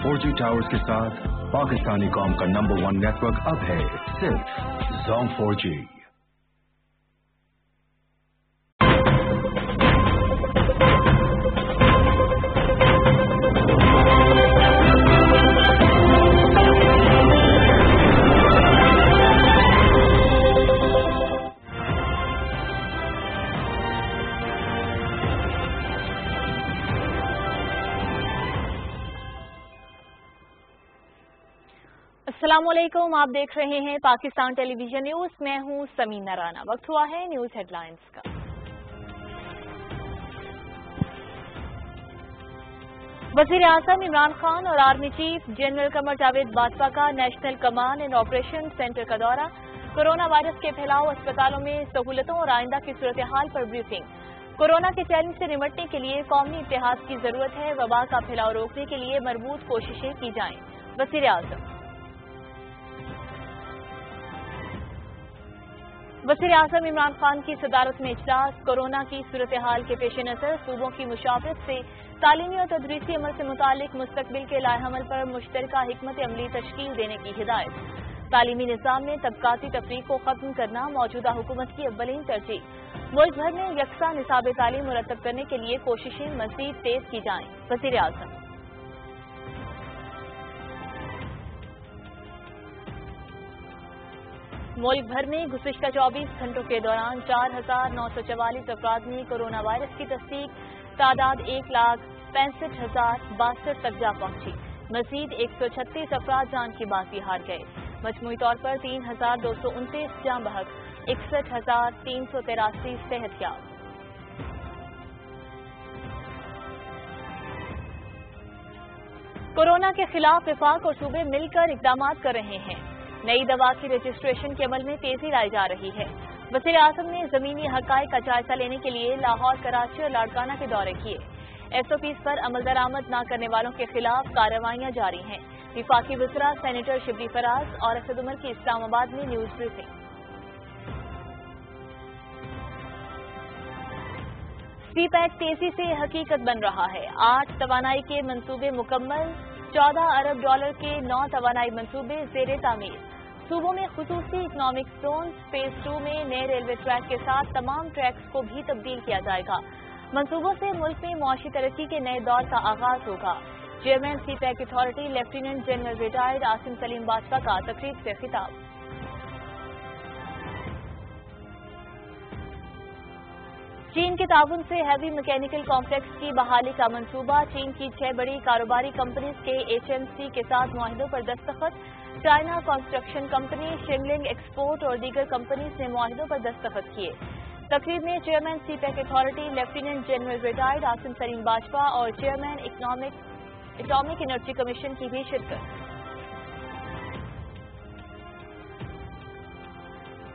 4G towers के साथ पाकिस्तानी कौम का नंबर 1 नेटवर्क अब है सिर्फ Zong 4G। अस्सलामुअलैकुम, आप देख रहे हैं पाकिस्तान टेलीविजन न्यूज। मैं हूं समीना राना। वक्त हुआ है न्यूज हेडलाइंस का। वजीर आजम इमरान खान और army chief general Qamar Javed Bajwa का national command and operation centre का दौरा। कोरोना वायरस के फैलाव, अस्पतालों में सहूलतों और आइंदा की सूरत हाल पर ब्रीफिंग। कोरोना के चैलेंज से निपटने के लिए कौमी इत्तेहाद की जरूरत है। वबा का फैलाव रोकने के लिए मजबूत कोशिशें की जाएं। वजीर आजम इमरान खान की सदारत में इजलास। कोरोना की सूरत हाल के पेश नजर सूबों की मुशावरत से तालीमी और तदरीसी अमल से मुतालिक मुस्तकबिल के लाएहमल पर मुश्तरका हिकमत अमली तश्कील देने की हिदायत। तालीमी निज़ाम में तबकाती तफरीक को खत्म करना मौजूदा हुकूमत की अव्वलीन तरजीह। मुल्क भर में यकसा निसाब तालीम मुरतब करने के लिए कोशिशें मजीद तेज की जाएं। वज़ीर आज़म मुल्क भर में गुज़िश्ता 24 घंटों के दौरान 4,944 अफराद में कोरोना वायरस की तस्दीक। तादाद 1,65,062 तक जा पहुंची। मजीद 136 अफराद जान की बाजी हार गए। मजमूई तौर पर 3,229 जाँ बहक, 61,383 सेहतयाब। कोरोना के खिलाफ वफाक और सूबे मिलकर इकदाम कर रहे हैं। नई दवा की रजिस्ट्रेशन के अमल में तेजी लाई जा रही है। वज़ीर आज़म ने जमीनी हक़ाइक़ का जायजा लेने के लिए लाहौर, कराची और लाड़काना के दौरे किए। SOPs पर अमल दरामद न करने वालों के खिलाफ कार्रवाइयां जारी हैं। विफाकी वज़रा सेनेटर शिबली फराज और असद उमर की इस्लामाबाद में न्यूज ब्रीफिंग। CPEC तेजी से हकीकत बन रहा है। 8 तवानाई के मंसूबे मुकम्मल। $14 अरब के 9 तवानाई मंसूबे ज़ेरे तामीर। सूबों में खुसूसी इकनॉमिक जोन। फेज 2 में नए रेलवे ट्रैक के साथ तमाम ट्रैक्स को भी तब्दील किया जाएगा। मंसूबों से मुल्क में मुआशी तरक्की के नए दौर का आगाज होगा। Chairman CPEC authority lieutenant general retired Asim Salim Bajwa का तकरीब से खिताब। चीन के ताउन से हैवी मैकेनिकल कॉम्प्लेक्स की बहाली का मंसूबा। चीन की 6 बड़ी कारोबारी कंपनीज के HMC के साथ मुआहिदों पर दस्तखत। चाइना कंस्ट्रक्शन कंपनी, शिंगलिंग एक्सपोर्ट और दीगर कंपनीज ने मुआहिदों पर दस्तखत किए। तकरीब में chairman CPEC authority lieutenant general retired Asim Salim Bajwa और चेयरमैन एटॉमिक एनर्जी कमीशन की भी शिरकत।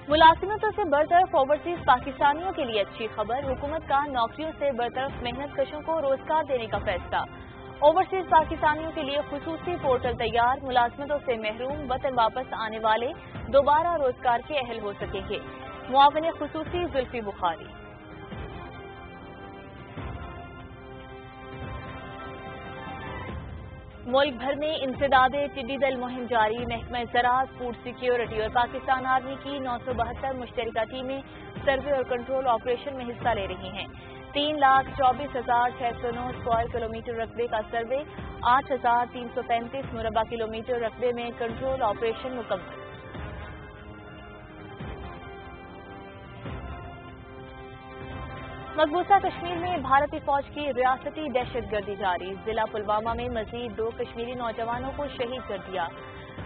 मुलाजिमतों से बरतरफ ओवरसीज पाकिस्तानियों के लिए अच्छी खबर। हुकूमत का नौकरियों से बरतरफ मेहनत कशों को रोजगार देने का फैसला। ओवरसीज पाकिस्तानियों के लिए खुसूसी पोर्टल तैयार। मुलाजिमतों से महरूम वतन वापस आने वाले दोबारा रोजगार के अहल हो सकेंगे। मुआविन खुसूसी जुल्फी बुखारी। मुल्क भर में इंसदादे टिड्डी दल मुहिम जारी। महकमा ज़राअत, फूड सिक्योरिटी और पाकिस्तान आर्मी की 972 मुश्तरका टीमें सर्वे और कंट्रोल ऑपरेशन में हिस्सा ले रही हैं। 3,24,609 स्क्वायर किलोमीटर रकबे का सर्वे, 8,335 मुरबा किलोमीटर रकबे में कंट्रोल ऑपरेशन मुकम्मल। मकबूजा कश्मीर में भारतीय फौज की रियासती दहशतगर्दी जारी। जिला पुलवामा में मजीद 2 कश्मीरी नौजवानों को शहीद कर दिया।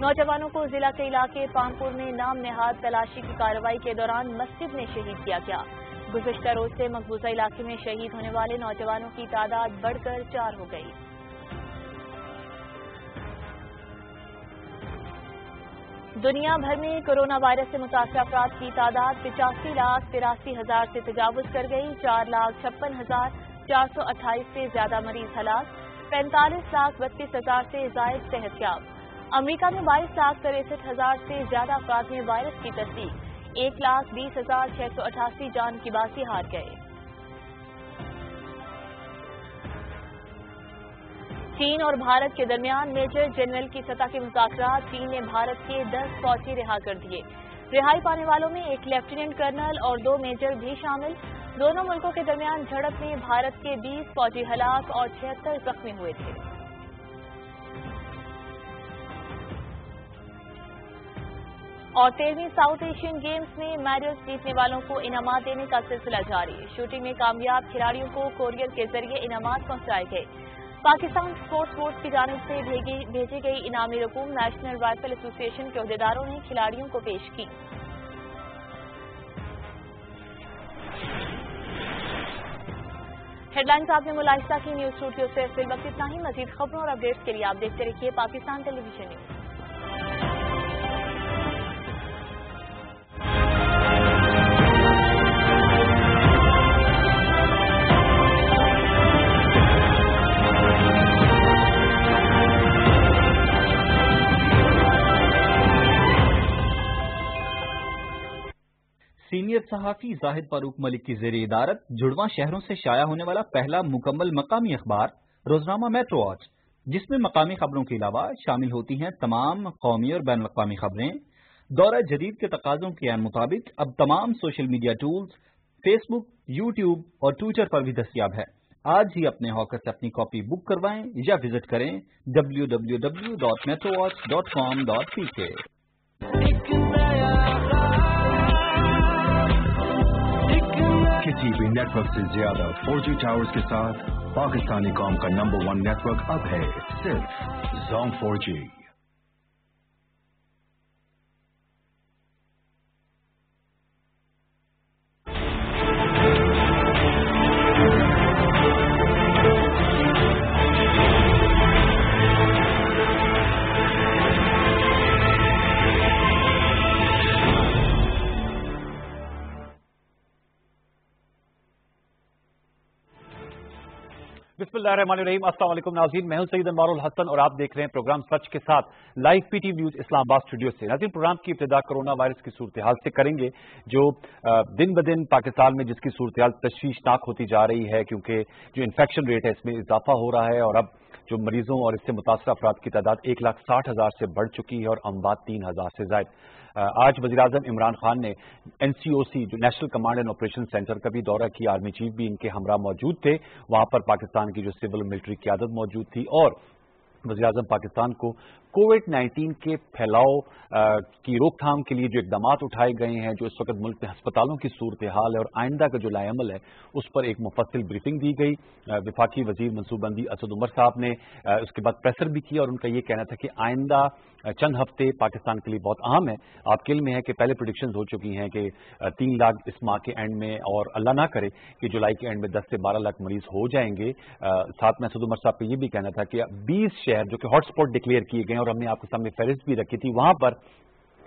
नौजवानों को जिला के इलाके पामपुर में नाम नेहाद तलाशी की कार्रवाई के दौरान मस्जिद में शहीद किया गया। गुज़िश्ता रोज से मकबूजा इलाके में शहीद होने वाले नौजवानों की तादाद बढ़कर 4 हो गई। दुनिया भर में कोरोना वायरस से मुतासर अफराद की तादाद 85,83,000 से तजावुज कर गई। 4,56,428 से ज्यादा मरीज हलाक। 45,32,000 से जायद सेहतयाब। अमरीका में 22,63,000 से ज्यादा अफराद में वायरस की तस्दीक। 1,20,688 जान की बाजी हार गए। چین اور بھارت کے درمیان میجر جنرل کی سطح کے مذاکرات، چین نے بھارت کے 10 فوجی رہا کر دیے۔ رہائی پانے والوں میں ایک لیفٹیننٹ کرنل اور 2 میجر بھی شامل۔ دونوں ملکوں کے درمیان جھڑپ میں بھارت کے 20 فوجی ہلاک اور 76 زخمی ہوئے تھے۔ اور 13ویں ساؤتھ ایشین گیمز میں میڈلز جیتنے والوں کو انعامات دینے کا سلسلہ جاری۔ شوٹنگ میں کامیاب کھلاڑیوں کو کوریئر کے ذریعے انعامات پہنچائے گئے۔ پاکستان اسپورٹس بورڈ کی جانب سے بھیجی گئی انعامی رقوم نیشنل رائفل ایسوسی ایشن کے عہدیداروں نے کھلاڑیوں کو پیش کی۔ ہیڈ لائنز آپ نے ملاحظہ کی۔ نیوز اسٹوڈیو سے فی الوقت اتنا ہی۔ مزید خبروں اور اپڈیٹس کے لیے آپ دیکھتے رہیے پاکستان ٹیلی ویژن نیوز۔ سینئر صحافی زاہد فاروق ملک کی زیر ادارت جڑواں شہروں سے شائع ہونے والا پہلا مکمل مقامی اخبار روزنامہ میٹرو آج، جس میں مقامی خبروں کے علاوہ شامل ہوتی ہیں تمام قومی اور بین الاقوامی خبریں۔ دورہ جدید کے تقاضوں کے عین مطابق اب تمام سوشل میڈیا ٹولز فیس بک، یوٹیوب اور ٹویٹر پر بھی دستیاب ہے۔ آج ہی اپنے ہاکر سے اپنی کاپی بک کروائیں یا وزٹ کریں www.metro.com.pk۔ کسی بھی نیٹ ورک سے زیادہ 4G ٹاورز کے ساتھ پاکستانی قوم کا نمبر 1 نیٹ ورک اب ہے صرف زون 4G۔ بسم اللہ الرحمن الرحیم۔ السلام علیکم ناظرین، میں ہوں سید انوار الحسن اور آپ دیکھ رہے ہیں پروگرام سچ کے ساتھ live P T V news Islamabad studio سے۔ ناظرین، پروگرام کی ابتدا کرونا وائرس کی صورتحال سے کریں گے، جو دن بدن پاکستان میں جس کی صورتحال تشویشناک ہوتی جا رہی ہے، کیونکہ جو انفیکشن ریٹ ہے اس میں اضافہ ہو رہا ہے اور اب جو مریضوں اور اس سے متاثرہ افراد کی تعداد 1,60,000 سے بڑھ چکی ہے اور اموات 3,000 سے زائد۔ آج وزیراعظم عمران خان نے NCOC جو national command and operation centre کا بھی دورہ کیا۔ آرمی چیف بھی ان کے ہمراہ موجود تھے، وہاں پر پاکستان کی جو سول ملٹری قیادت موجود تھی، اور وزیراعظم پاکستان کو کووڈ-19 کے پھیلاؤ کی روک تھام کے لیے جو اقدامات اٹھائے گئے ہیں، جو اس وقت ملک میں ہسپتالوں کی صورتحال ہے اور آئندہ کا جو لائے عمل ہے، اس پر ایک مفصل بریفنگ دی گئی۔ وفاقی وزیر منصوبہ بندی اسد عمر صاحب نے اس کے بعد پریسر بھی کیا اور ان کا یہ کہنا تھا کہ آئندہ چند ہفتے پاکستان کے لیے بہت اہم ہے۔ آپ کے علم میں ہے کہ پہلے پریڈکشنز ہو چکی ہیں کہ 3 لاکھ اس ماہ کے اینڈ میں، اور اللہ نہ کرے کہ جولائی کے اینڈ میں 10 سے 12 لاکھ مریض ہو جائیں گے۔ ساتھ میں اسد عمر صاحب کا یہ بھی کہنا تھا کہ 20 شہر جو کہ ہاٹ اسپاٹ ڈکلیئر کیے گئے اور ہم نے آپ کے سامنے فہرست بھی رکھی تھی، وہاں پر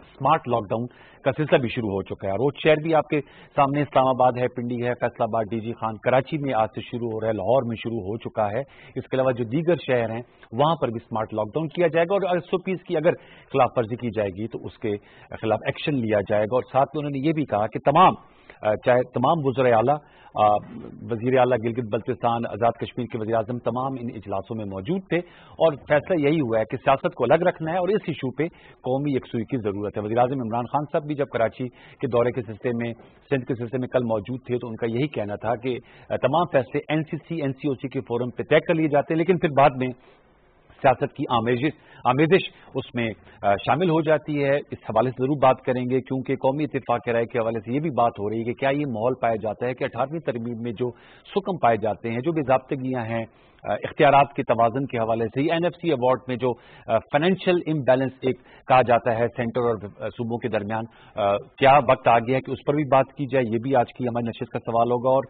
اسمارٹ لاک ڈاؤن کا سلسلہ بھی شروع ہو چکا ہے۔ روز شہر بھی آپ کے سامنے اسلام آباد ہے، پنڈی ہے، فیصل آباد، ڈی جی خان، کراچی میں آج سے شروع ہو رہا ہے، لاہور میں شروع ہو چکا ہے۔ اس کے علاوہ جو دیگر شہر ہیں وہاں پر بھی اسمارٹ لاک ڈاؤن کیا جائے گا اور SOPs کی اگر خلاف ورزی کی جائے گی تو اس کے خلاف ایکشن لیا جائے گا۔ اور ساتھ میں انہوں نے یہ بھی کہا کہ تمام وزرائے اعلیٰ، وزیر اعلیٰ گلگت بلتستان، آزاد کشمیر کے وزیر اعظم تمام ان اجلاسوں میں موجود تھے اور فیصلہ یہی ہوا ہے کہ سیاست کو الگ رکھنا ہے اور اس ایشو پہ قومی یکسوئی کی ضرورت ہے۔ وزیر اعظم عمران خان صاحب بھی جب کراچی کے دورے کے سلسلے میں، سندھ کے سلسلے میں کل موجود تھے تو ان کا یہی کہنا تھا کہ تمام فیصلے NCOC کے فورم پہ طے کر لیے جاتے ہیں، لیکن پھر بعد میں سیاست کی آمیزش اس میں شامل ہو جاتی ہے۔ اس حوالے سے ضرور بات کریں گے، کیونکہ قومی اتفاق کے رائے کے حوالے سے یہ بھی بات ہو رہی ہے کہ کیا یہ ماحول پایا جاتا ہے کہ 18ویں ترمیم میں جو حکم پائے جاتے ہیں، جو بھی ضابطگیاں ہیں اختیارات کے توازن کے حوالے سے، یہ NFC ایوارڈ میں جو فائنینشیل امبیلنس ایک کہا جاتا ہے سینٹر اور صوبوں کے درمیان، کیا وقت آ گیا ہے کہ اس پر بھی بات کی جائے؟ یہ بھی آج کی ہماری نشست کا سوال ہوگا۔ اور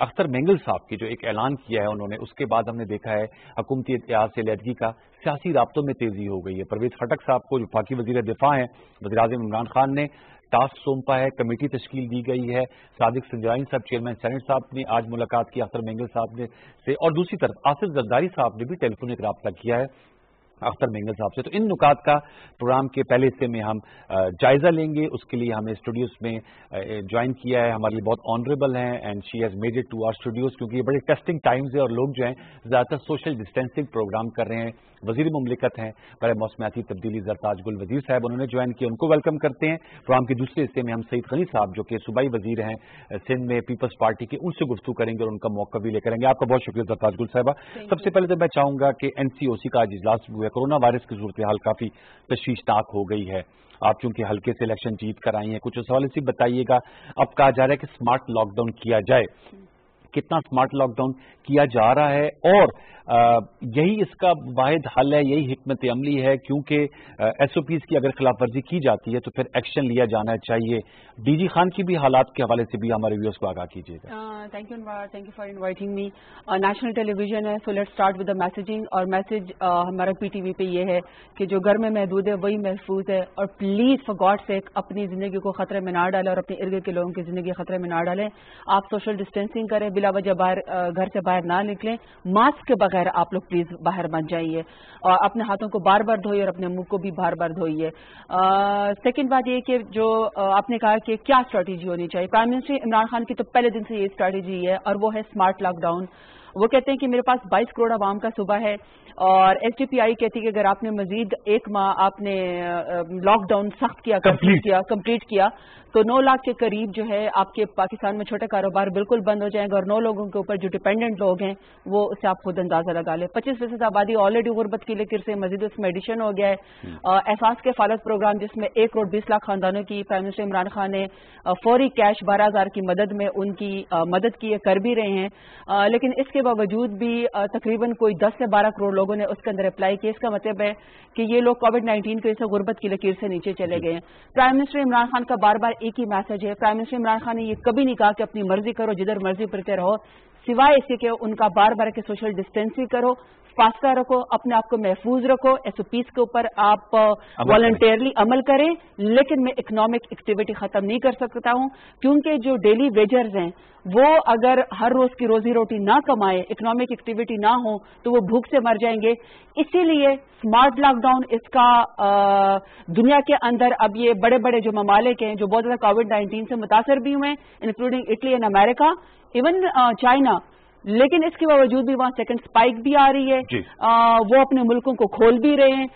اختر مینگل صاحب کی جو ایک اعلان کیا ہے انہوں نے، اس کے بعد ہم نے دیکھا ہے حکومتی اتحاد سے علیحدگی کا سیاسی رابطوں میں تیزی ہو گئی ہے۔ پرویز خٹک صاحب کو جو وفاقی وزیر دفاع ہیں، وزیر اعظم عمران خان نے ٹاسک سونپا ہے، کمیٹی تشکیل دی گئی ہے۔ صادق سنجرانی صاحب چیئرمین سینٹ صاحب نے آج ملاقات کی اختر مینگل صاحب سے، اور دوسری طرف آصف زرداری صاحب نے بھی ٹیلی فونک رابطہ کیا ہے اختر مینگل صاحب سے. تو ان نکات کا پروگرام کے پہلے حصے میں ہم جائزہ لیں گے. اس کے لیے ہمیں اسٹوڈیوز میں جوائن کیا ہے, ہمارے لیے بہت آنریبل ہیں and she has made it to our studios, کیونکہ یہ بڑے ٹیسٹنگ ٹائمز ہیں اور لوگ جو ہیں زیادہ تر سوشل ڈسٹینسنگ پروگرام کر رہے ہیں. وزیر مملکت ہیں برائے موسمیاتی تبدیلی زرتاج گل وزیر صاحب, انہوں نے جوائن کیا, ان کو ویلکم کرتے ہیں. پروگرام کے دوسرے حصے میں ہم سعید غنی صاحب جو کہ صوبائی وزیر ہیں سندھ میں پیپلز پارٹی کے, ان سے گفتگو کریں گے اور ان کا موقع بھی لے کریں گے. آپ کا بہت شکریہ زرتاج گل صاحبہ. سب سے پہلے تو میں چاہوں گا کہ NCOC کا آج اجلاس ہوا ہے. کورونا وائرس کی صورتحال کافی تشویشناک ہو گئی ہے. آپ چونکہ ہلکے سے الیکشن جیت کر آئی ہیں, کچھ اس حوالے سے بتائیے گا. اب کہا جا رہا ہے کہ اسمارٹ لاک ڈاؤن کیا جائے, کتنا اسمارٹ لاک ڈاؤن کیا جا رہا ہے, اور یہی اس کا واحد حل ہے, یہی حکمت عملی ہے, کیونکہ SOPs کی اگر خلاف ورزی کی جاتی ہے تو پھر ایکشن لیا جانا چاہیے. DG خان کی بھی حالات کے حوالے سے بھی ہمارے ویورز کو آگاہ کیجیے گا. Thank you for inviting me. National television ہے, so let start with the messaging. اور میسج ہمارا PTV پہ یہ ہے کہ جو گھر میں محدود ہے وہی محفوظ ہے, اور پلیز فار گاڈ سیک اپنی زندگی کو خطرے میں نہ ڈالیں اور اپنے ارد گرد کے لوگوں کی زندگی خطرے میں نہ ڈالیں. آپ سوشل ڈسٹینسنگ کریں, بلا وجہ گھر سے باہر نہ نکلیں, ماسک کے بغیر آپ لوگ پلیز باہر مت جائیے, اور اپنے ہاتھوں کو بار بار دھوئیے اور اپنے منہ کو بھی بار بار دھوئیے. سیکنڈ بات یہ کہ جو آپ نے کہا کہ کیا اسٹریٹجی ہونی چاہیے, پرائم منسٹر عمران خان کی تو پہلے دن سے یہ اسٹریٹجی ہے, اور وہ ہے اسمارٹ لاک ڈاؤن. وہ کہتے ہیں کہ میرے پاس 22 کروڑ عوام کا صوبہ ہے, اور SDPI کہتی ہے کہ اگر آپ نے مزید 1 ماہ آپ نے لاک ڈاؤن سخت کیا, کمپلیٹ کیا, تو 9 لاکھ کے قریب جو ہے آپ کے پاکستان میں چھوٹے کاروبار بالکل بند ہو جائیں گے, اور 9 لوگوں کے اوپر جو ڈیپینڈنٹ لوگ ہیں وہ اس سے آپ خود اندازہ لگا لیں. 25% آبادی آلریڈی غربت کی لکیر سے مزید اس میں ایڈیشن ہو گیا ہے. احساس کے فالت پروگرام جس میں 1 کروڑ 20 لاکھ خاندانوں کی پرائم منسٹر عمران خان نے فوری کیش 12,000 کی مدد میں ان کی مدد کی, کر بھی رہے ہیں. لیکن اس کے باوجود بھی تقریباً کوئی 10 سے 12 کروڑ لوگوں نے اس کے اندر اپلائی کیا. اس کا مطلب ہے کہ یہ لوگ کووڈ-19 کی وجہ سے غربت کی لکیر سے نیچے چلے گئے ہیں. پرائم منسٹر عمران خان کا بار بار ایک ہی میسج ہے. پرائم منسٹر عمران خان نے یہ کبھی نہیں کہا کہ اپنی مرضی کرو, جدھر مرضی پھرتے رہو, سوائے اس کے کہ ان کا بار بار کہ سوشل ڈسٹینسنگ کرو, فاصلہ رکھو, اپنے آپ کو محفوظ رکھو, SOPs کے اوپر آپ والنٹیئرلی عمل کریں. لیکن میں اکنامک ایکٹیویٹی ختم نہیں کر سکتا ہوں, کیونکہ جو ڈیلی ویجرز ہیں وہ اگر ہر روز کی روزی روٹی نہ کمائے, اکنامک ایکٹیویٹی نہ ہو, تو وہ بھوک سے مر جائیں گے. اسی لیے اسمارٹ لاک ڈاؤن اس کا دنیا کے اندر اب یہ بڑے بڑے جو ممالک ہیں جو بہت زیادہ کووڈ-19 سے متاثر بھی ہوئے ہیں, including Italy and America, even China, لیکن اس کے باوجود بھی وہاں سیکنڈ اسپائک بھی آ رہی ہے. وہ اپنے ملکوں کو کھول بھی رہے ہیں.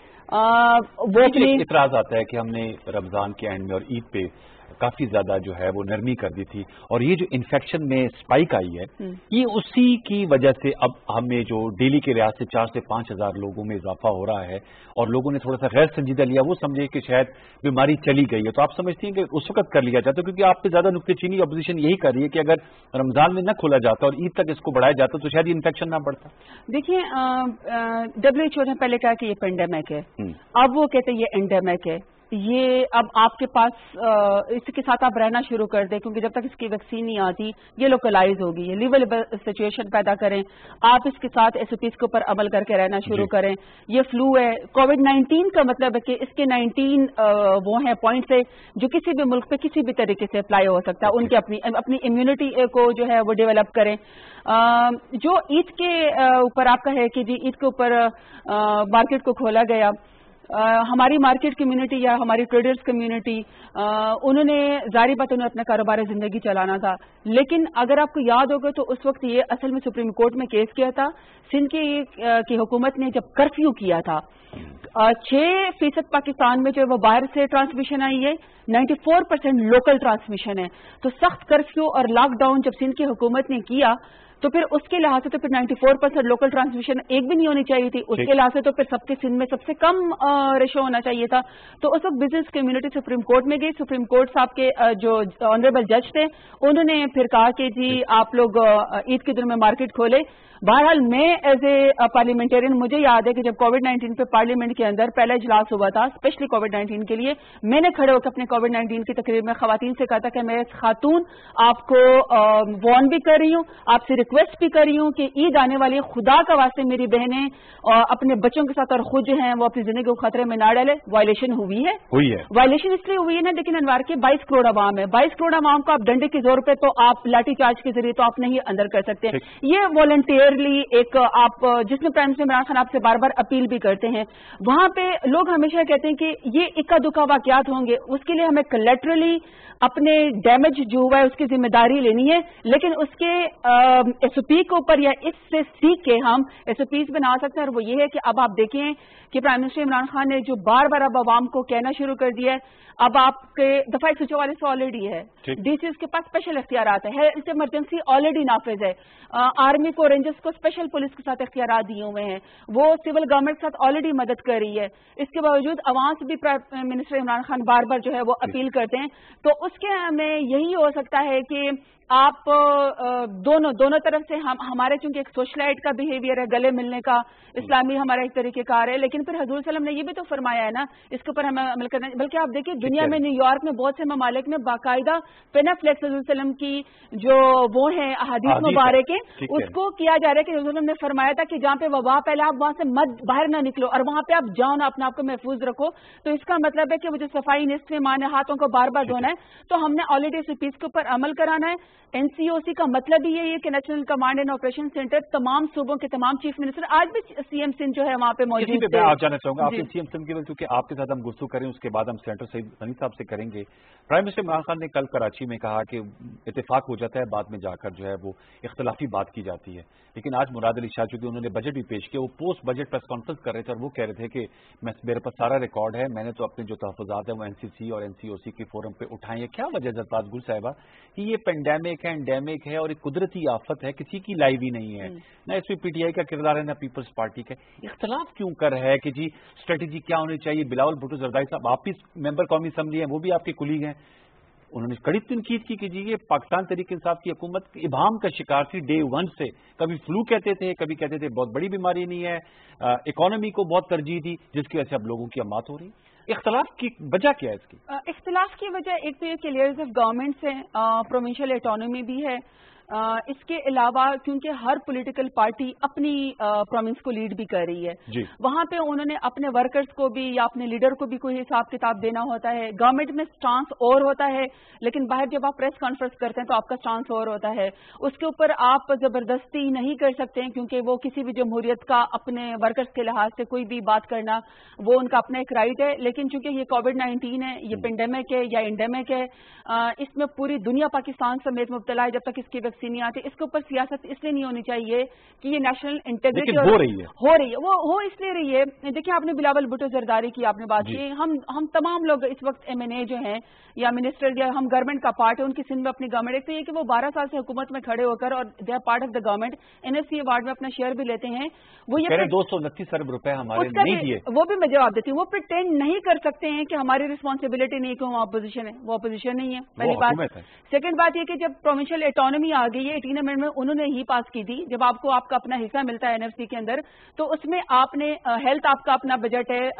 وہ اعتراض آتا ہے کہ ہم نے رمضان کے اینڈ میں اور عید پہ کافی زیادہ جو ہے وہ نرمی کر دی تھی, اور یہ جو انفیکشن میں اسپائک آئی ہے یہ اسی کی وجہ سے اب ہمیں جو ڈیلی کے لحاظ سے 4 سے 5 ہزار لوگوں میں اضافہ ہو رہا ہے, اور لوگوں نے تھوڑا سا غیر سنجیدہ لیا, وہ سمجھے کہ شاید بیماری چلی گئی ہے. تو آپ سمجھتی ہیں کہ اس وقت کر لیا جاتا, کیونکہ آپ پہ زیادہ نکتے چینی اپوزیشن یہی کر رہی ہے کہ اگر رمضان میں نہ کھولا جاتا اور عید تک اس کو بڑھایا جاتا تو شاید یہ انفیکشن نہ بڑھتا. دیکھیے, WHO نے پہلے کہا کہ یہ پینڈیمک ہے, اب وہ کہتے ہیں یہ اینڈیمک ہے. یہ اب آپ کے پاس اس کے ساتھ آپ رہنا شروع کر دیں, کیونکہ جب تک اس کی ویکسین نہیں آتی یہ لوکلائز ہوگی, یہ لیولیبل سچویشن پیدا کریں. آپ اس کے ساتھ SOPs کے اوپر عمل کر کے رہنا شروع کریں. یہ فلو ہے, کووڈ-19 کا مطلب ہے کہ اس کے 19 وہ ہیں پوائنٹس ہے جو کسی بھی ملک پہ کسی بھی طریقے سے اپلائی ہو سکتا ہے. ان کے اپنی امیونٹی کو جو ہے وہ ڈیولپ کریں. جو عید کے اوپر آپ کا ہے کہ جی عید کے اوپر مارکیٹ کو کھولا گیا, ہماری مارکیٹ کمیونٹی یا ہماری ٹریڈرز کمیونٹی انہوں نے ظاہری بات انہیں اپنا کاروبار زندگی چلانا تھا. لیکن اگر آپ کو یاد ہوگا تو اس وقت یہ اصل میں سپریم کورٹ میں کیس کیا تھا. سندھ کی حکومت نے جب کرفیو کیا تھا, 6% پاکستان میں جو وہ باہر سے ٹرانسمیشن آئی ہے, 94% لوکل ٹرانسمیشن ہے. تو سخت کرفیو اور لاک ڈاؤن جب سندھ کی حکومت نے کیا تو پھر اس کے لحاظ سے تو پھر 94% لوکل ٹرانسمیشن ایک بھی نہیں ہونی چاہیے تھی. اس کے لحاظ سے تو پھر سب کے سندھ میں سب سے کم ریشو ہونا چاہیے تھا. تو اس وقت بزنس کمیونٹی سپریم کورٹ میں گئی. سپریم کورٹ صاحب کے جو آنریبل جج تھے انہوں نے پھر کہا کہ جی آپ لوگ عید کے دن میں مارکیٹ کھولے. بہرحال میں ایز اے پارلیمنٹرین مجھے یاد ہے کہ جب کووڈ-19 پہ پارلیمنٹ کے اندر پہلا اجلاس ہوا تھا اسپیشلی کووڈ-19 کے لیے, میں نے کھڑے ہو کے اپنے کووڈ-19 کی تقریر میں خواتین سے کہا تھا کہ میں خاتون آپ کو وارن بھی کر رہی ہوں, آپ سے रिक्वेस्ट भी कर रही हूँ कि ईद आने वाली है, खुदा का वास्ते मेरी बहनें अपने बच्चों के साथ और खुद जो हैं वो अपनी जिंदगी को खतरे में ना डाले। वायलेशन हुई है वायलेशन इसलिए हुई है ना, लेकिन अनवार के 22 करोड़ आवाम है, 22 करोड़ आवाम को आप डंडे के जोर पे तो आप लाठी चार्ज के जरिए तो आप नहीं अंदर कर सकते। ये वॉलंटियरली एक आप जिसमें प्राइम मिनिस्टर इमरान खान आपसे बार बार अपील भी करते हैं, वहां पे लोग हमेशा कहते हैं कि ये इक्का दुक्का वाकयात होंगे, उसके लिए हमें कलेक्टरली अपने डैमेज जो हुआ है उसकी जिम्मेदारी लेनी है, लेकिन उसके एसओपी के ऊपर या इससे सीख के हम एसओपीज बना सकते हैं। और वो ये है कि अब आप देखें कि प्राइम मिनिस्टर इमरान खान ने जो बार बार अब आवाम को कहना शुरू कर दिया है, अब आपके दफा 144 ऑलरेडी है, डीसीएस के पास स्पेशल इख्तियारात है, हेल्थ इमरजेंसी ऑलरेडी नाफिज है, आर्मी को रेंजर्स को स्पेशल पुलिस के साथ इख्तियारात दिए हुए हैं, वो सिविल गवर्नमेंट के साथ ऑलरेडी मदद कर रही है। इसके बावजूद आवाम से भी प्राइम मिनिस्टर इमरान खान बार बार जो है वो अपील करते हैं। तो उसके में यही हो सकता है कि आप दोनों तरफ से हमारे चूंकि एक सोशलाइट का बिहेवियर है, गले मिलने का, इस्लामी हमारा एक तरीकेकार है, लेकिन फिर हजूर सल्लम ने ये भी तो फरमाया है ना, इसके ऊपर हमें अमल करना है। बल्कि आप देखिए दुनिया में न्यूयॉर्क में बहुत से ममालिक में बाकायदा पेनाफ्लेक्स हजूर सल्लम की जो वो है अहादीस मुबारक है, उसको किया जा रहा है कि हजूर ने फरमाया था कि जहाँ पे वबा फैला आप वहां से मत बाहर ना निकलो और वहां पे आप जाओ ना, अपने आप को महफूज रखो। तो इसका मतलब है कि वो जो सफाई निस्फ माने हाथों को बार बार धोना है, तो हमने ऑलरेडी इस पीस के ऊपर अमल कराना है। एनसीओसी का मतलब ही यही है कि national command and operation centre तमाम सूबों के तमाम चीफ मिनिस्टर, आज भी सीएम सिंध जो है वहां पे मौजूद है। मैं आप जानना चाहूंगा आपके सीएम सिंध केवल क्योंकि आपके साथ हम गुफ्तगू करें, उसके बाद हम सेनेटर सईद गनी साहब से करेंगे। प्राइम मिनिस्टर इमरान खान ने कल कराची में कहा कि इत्तेफाक हो जाता है, बाद में जाकर जो है वो इख्तलाफी बात की जाती है, लेकिन आज मुराद अली शाह चूंकि उन्होंने बजट भी पेश किया, वो पोस्ट बजट प्रेस कॉन्फ्रेंस कर रहे थे और वो कह रहे थे कि मेरे पास सारा रिकॉर्ड है, मैंने तो अपने जो तहफ़्फ़ुज़ात है वो एनसीसी और एनसीओसी के फोरम पे उठाए हैं। क्या वजह जज्बात गुल साहिबा कि ये पेंडेमिक है, एंडेमिक है और एक कुदरती आफत है, किसी की लाइव ही नहीं है, ना इसमें पीटीआई का किरदार है ना पीपल्स पार्टी का, इख्तलाफ क्यों कर रहा है कि जी स्ट्रेटेजी क्या होनी चाहिए? बिलावल भुट्टो ज़रदारी साहब आप भी मेंबर कौमी असम्बली हैं, वो भी आपके कुलीग हैं, उन्होंने कड़ी तनकीद की कि जी ये पाकिस्तान तहरीक इंसाफ की हुकूमत इबाम का शिकार थी डे वन से, कभी फ्लू कहते थे, कभी कहते थे बहुत बड़ी बीमारी नहीं है, इकोनॉमी को बहुत तरजीह दी जिसकी वजह से अब लोगों की अमात हो रही। इख्तलाफ की वजह क्या है इसकी? इख्तलाफ की वजह एक तो ये कि लेयर्स ऑफ गवर्नमेंट से प्रोविंशियल ऑटोनॉमी भी है, इसके अलावा क्योंकि हर पॉलिटिकल पार्टी अपनी प्रोविंस को लीड भी कर रही है, वहां पे उन्होंने अपने वर्कर्स को भी या अपने लीडर को भी कोई हिसाब किताब देना होता है। गवर्नमेंट में स्टांस और होता है, लेकिन बाहर जब आप प्रेस कॉन्फ्रेंस करते हैं तो आपका स्टांस और होता है, उसके ऊपर आप जबरदस्ती नहीं कर सकते हैं क्योंकि वो किसी भी जमहूरियत का अपने वर्कर्स के लिहाज से कोई भी बात करना वो उनका अपना एक राइट है। लेकिन चूंकि ये कोविड-19 है, ये पेंडेमिक है या एंडेमिक है, इसमें पूरी दुनिया पाकिस्तान समेत मुब्तला है, जब तक इसकी वैक्सीन नहीं आती। इसके ऊपर सियासत इसलिए नहीं होनी चाहिए कि ये नेशनल इंटेग्रिटी हो रही है वो हो इसलिए रही है। देखिए आपने बिलावल भुट्टो जरदारी की आपने बात की, हम तमाम लोग इस वक्त एमएनए जो हैं या मिनिस्टर या हम गवर्नमेंट का पार्ट है, उनकी सिंध में अपनी गवर्नमेंट, एक तो ये कि वो 12 साल से हुकूमत में खड़े होकर और they are part of the government NFC award में अपना शेयर भी लेते हैं। वो ये 229 अरब रुपए हमारे नहीं दिए, वो भी मैं जवाब देती हूँ। वो प्रिटेंड नहीं कर सकते हैं कि हमारी रिस्पॉन्सिबिलिटी नहीं कि वो अपोजिशन है, वो अपोजिशन नहीं है, पहली बात। सेकंड बात ये कि जब प्रोविंशियल ऑटोनॉमी आ गई है 18 अमेंडमेंट में उन्होंने ही पास की थी, जब आपको आपका अपना हिस्सा मिलता है एनएफसी के अंदर, तो उसमें आपने हेल्थ आपका अपना बजट है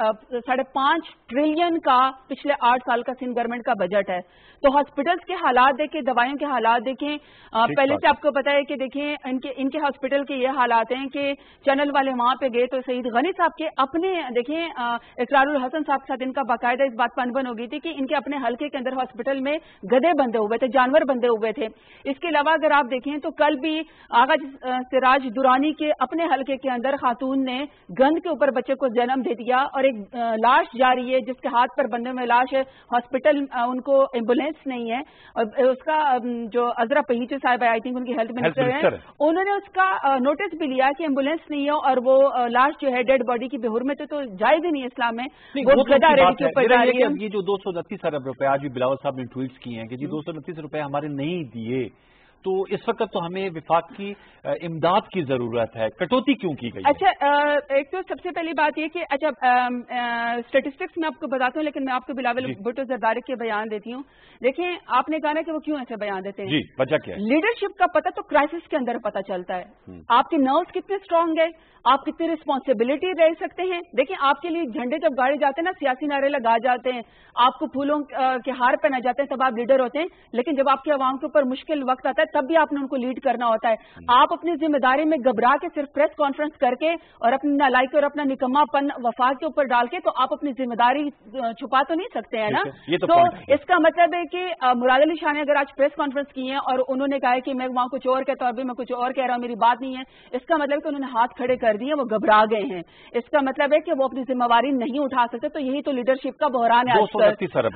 5.5 ट्रिलियन का, पिछले 8 साल का सिंध गवर्नमेंट का बजट है। तो हॉस्पिटल्स के हालात देखें, दवाइयों के हालात देखें, पहले से आपको पता है कि देखें इनके हॉस्पिटल के ये हालात हैं कि चैनल वाले वहां पे गए तो सईद गनी साहब के अपने देखें इकरारुल हसन साहब के साथ इनका बाकायदा इस बात पर अनबन हो गई थी कि इनके अपने हल्के के अंदर हॉस्पिटल में गधे बंधे हुए थे, जानवर बंधे हुए थे। इसके अलावा अगर आप देखें तो कल भी आगा सिराज दुरानी के अपने हल्के के अंदर खातून ने गंद के ऊपर बच्चे को जन्म दे दिया और एक लाश जा रही है जिसके हाथ पर बंधे हुए लाश है, हॉस्पिटल उनको एम्बुलेंस नहीं है। और उसका जो अजरा पहीचो साहब आई थिंक उनकी हेल्थ मिनिस्टर है, उन्होंने उसका नोटिस भी लिया कि एम्बुलेंस नहीं है और वो लाश जो है डेड बॉडी की बेहुर में तो जायज ही नहीं है इस्लाम में, वो गदा रेडी के ऊपर जा रही है। ये जो 229 अरब रुपए आज भी बिलावल साहब ने ट्वीट्स किए हैं कि जी 229 रुपए हमारे नहीं दिए, तो इस वक्त तो हमें विफाक की इमदाद की जरूरत है, कटौती क्यों की गई? अच्छा, एक तो सबसे पहली बात ये कि अच्छा स्टेटिस्टिक्स मैं आपको बताता हूँ, लेकिन मैं आपको बिलावल भुट्टो जरदारी के बयान देती हूँ। देखिए आपने कहा ना कि वो क्यों ऐसे बयान देते हैं, जी वजह क्या है? लीडरशिप का पता तो क्राइसिस के अंदर पता चलता है, आपके नर्व्स कितने स्ट्रांग है, आप कितनी रिस्पॉन्सिबिलिटी रह सकते हैं। देखिए आपके लिए झंडे जब गाड़े जाते हैं ना, सियासी नारे लगा जाते हैं, आपको फूलों के हार पहना जाते हैं, तब आप लीडर होते हैं, लेकिन जब आपके आवाम के ऊपर मुश्किल वक्त आता है तब भी आपने उनको लीड करना होता है। आप अपनी जिम्मेदारी में घबरा के सिर्फ प्रेस कॉन्फ्रेंस करके और अपनी नालायकी और अपना निकम्मापन वफाक के ऊपर डाल के तो आप अपनी जिम्मेदारी छुपा तो नहीं सकते हैं ना। तो इसका मतलब है कि मुराद अली शाह ने अगर आज प्रेस कॉन्फ्रेंस की है और उन्होंने कहा है कि मैं वहां कुछ और कहता हूं, अभी मैं कुछ और कह रहा हूं, मेरी बात नहीं है, इसका मतलब कि उन्होंने हाथ खड़े कर दिए, वो घबरा गए हैं। इसका मतलब है कि वो अपनी जिम्मेवारी नहीं उठा सकते। तो यही तो लीडरशिप का बहरान है आजकल।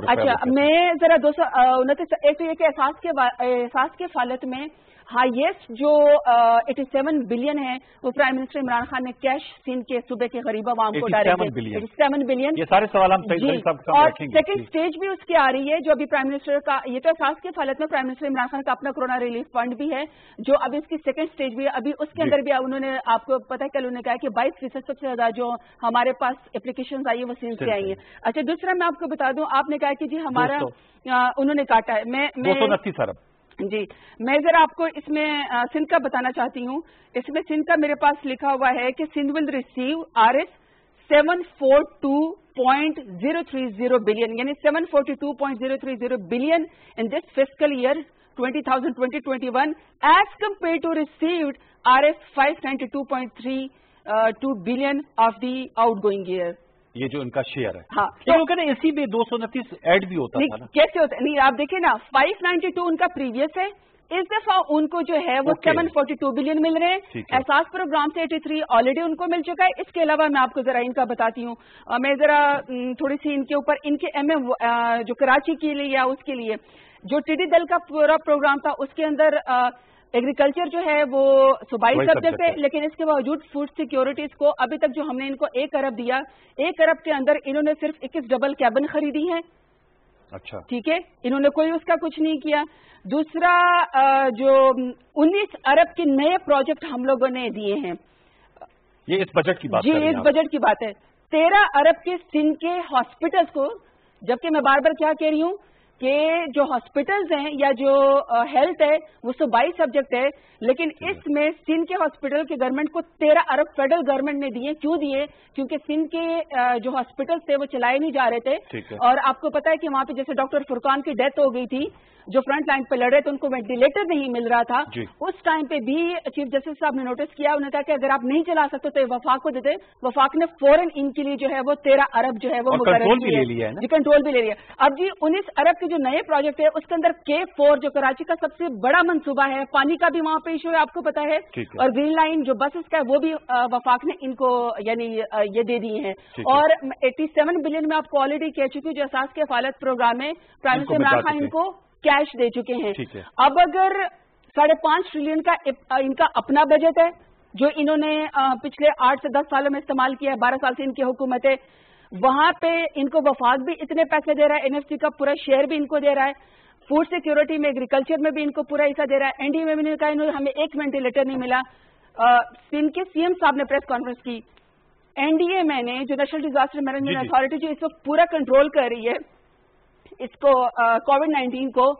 अच्छा, मैं जरा 229 एक तो ये कि एहसास के फालत में हाईएस्ट जो 87 बिलियन है वो प्राइम मिनिस्टर इमरान खान ने कैश सिंध के सूबे के गरीब आवाम को डाले। 87 बिलियन। ये सारे सवाल हम और सेकंड स्टेज भी उसकी आ रही है जो अभी प्राइम मिनिस्टर का, ये तो एहसास के फालत में प्राइम मिनिस्टर इमरान खान का अपना कोरोना रिलीफ फंड भी है जो अभी इसकी सेकंड स्टेज भी है। अभी उसके अंदर भी उन्होंने, आपको पता है कल उन्होंने कहा कि 22% सबसे ज्यादा जो हमारे पास एप्लीकेशन आई है वो सिंध से आई है। अच्छा, दूसरा मैं आपको बता दूं, आपने कहा कि जी हमारा उन्होंने काटा है, मैं 229 अरब जी, मैं जरा आपको इसमें सिंध का बताना चाहती हूँ। इसमें सिंध का मेरे पास लिखा हुआ है कि Sindh will receive RS 742.030 billion, यानी 742.030 billion in this fiscal year 2020-2021 as compared to received RS 592.32 billion of the outgoing year. ये जो उनका शेयर है। हाँ, तो इसी में 229 ऐड भी होता था ना? कैसे होता है? नहीं, आप देखिए ना, 592 उनका प्रीवियस है, इस दफा उनको जो है वो 742 बिलियन मिल रहे हैं। एहसास प्रोग्राम से 83 ऑलरेडी उनको मिल चुका है। इसके अलावा मैं आपको जरा इनका बताती हूँ, मैं जरा थोड़ी सी इनके ऊपर, इनके जो कराची के लिए या उसके लिए जो टिड्डी दल का पूरा प्रोग्राम था उसके अंदर एग्रीकल्चर जो है वो सूबाई सब्जेक्ट है, लेकिन इसके बावजूद फूड सिक्योरिटीज को अभी तक जो हमने इनको 1 अरब दिया, 1 अरब के अंदर इन्होंने सिर्फ 21 डबल कैबिन खरीदी है। अच्छा, ठीक है, इन्होंने कोई उसका कुछ नहीं किया। दूसरा जो 19 अरब के नए प्रोजेक्ट हम लोगों ने दिए हैं, ये इस बजट की बात जी, इस बजट की बात है। 13 अरब के सिंध के हॉस्पिटल्स को, जबकि मैं बार बार क्या कह रही हूँ कि जो हॉस्पिटल्स हैं या जो हेल्थ है वो सूबाई सब्जेक्ट है, लेकिन इसमें सिंध के हॉस्पिटल के गवर्नमेंट को 13 अरब फेडरल गवर्नमेंट ने दिए। क्यों दिए? क्योंकि सिंध के जो हॉस्पिटल्स थे वो चलाए नहीं जा रहे थे, और आपको पता है कि वहां पे जैसे डॉक्टर फुरकान की डेथ हो गई थी, जो फ्रंट लाइन पे लड़ रहे थे, उनको वेंटिलेटर नहीं मिल रहा था। उस टाइम पे भी चीफ जस्टिस साहब ने नोटिस किया, उन्होंने कहा कि अगर आप नहीं चला सकते तो वफाक को देते। वफाक ने फौरन इनके लिए जो है वो 13 अरब जो है वो कंट्रोल भी ले लिया है ना? जी, कंट्रोल भी ले लिया। अब जी 19 अरब के जो नए प्रोजेक्ट है उसके अंदर K4 जो कराची का सबसे बड़ा मंसूबा है, पानी का भी वहां पे इशू है, आपको पता है, और ग्रीन लाइन जो बसेस का है वो भी वफाक ने इनको यानी ये दे दिए हैं। और 87 बिलियन में आपको ऑलरेडी कह चुकी हूँ जो एहसास के फालत प्रोग्राम में प्राइम मिनिस्टर इमरान खान इनको कैश दे चुके हैं। अब अगर 5.5 ट्रिलियन का इनका अपना बजट है जो इन्होंने पिछले 8 से 10 सालों में इस्तेमाल किया है, 12 साल से इनकी हुकूमत है, वहां पे इनको वफाक भी इतने पैसे दे रहा है, NFC का पूरा शेयर भी इनको दे रहा है, फूड सिक्योरिटी में, एग्रीकल्चर में भी इनको पूरा हिस्सा दे रहा है। NDA में भी कहा इन्होंने हमें एक वेंटिलेटर नहीं मिला। सिंध के CM साहब ने प्रेस कॉन्फ्रेंस की, NDA मैंने जो नेशनल डिजास्टर मैनेजमेंट अथॉरिटी जो इस वक्त पूरा कंट्रोल कर रही है इसको कोविड-19 को,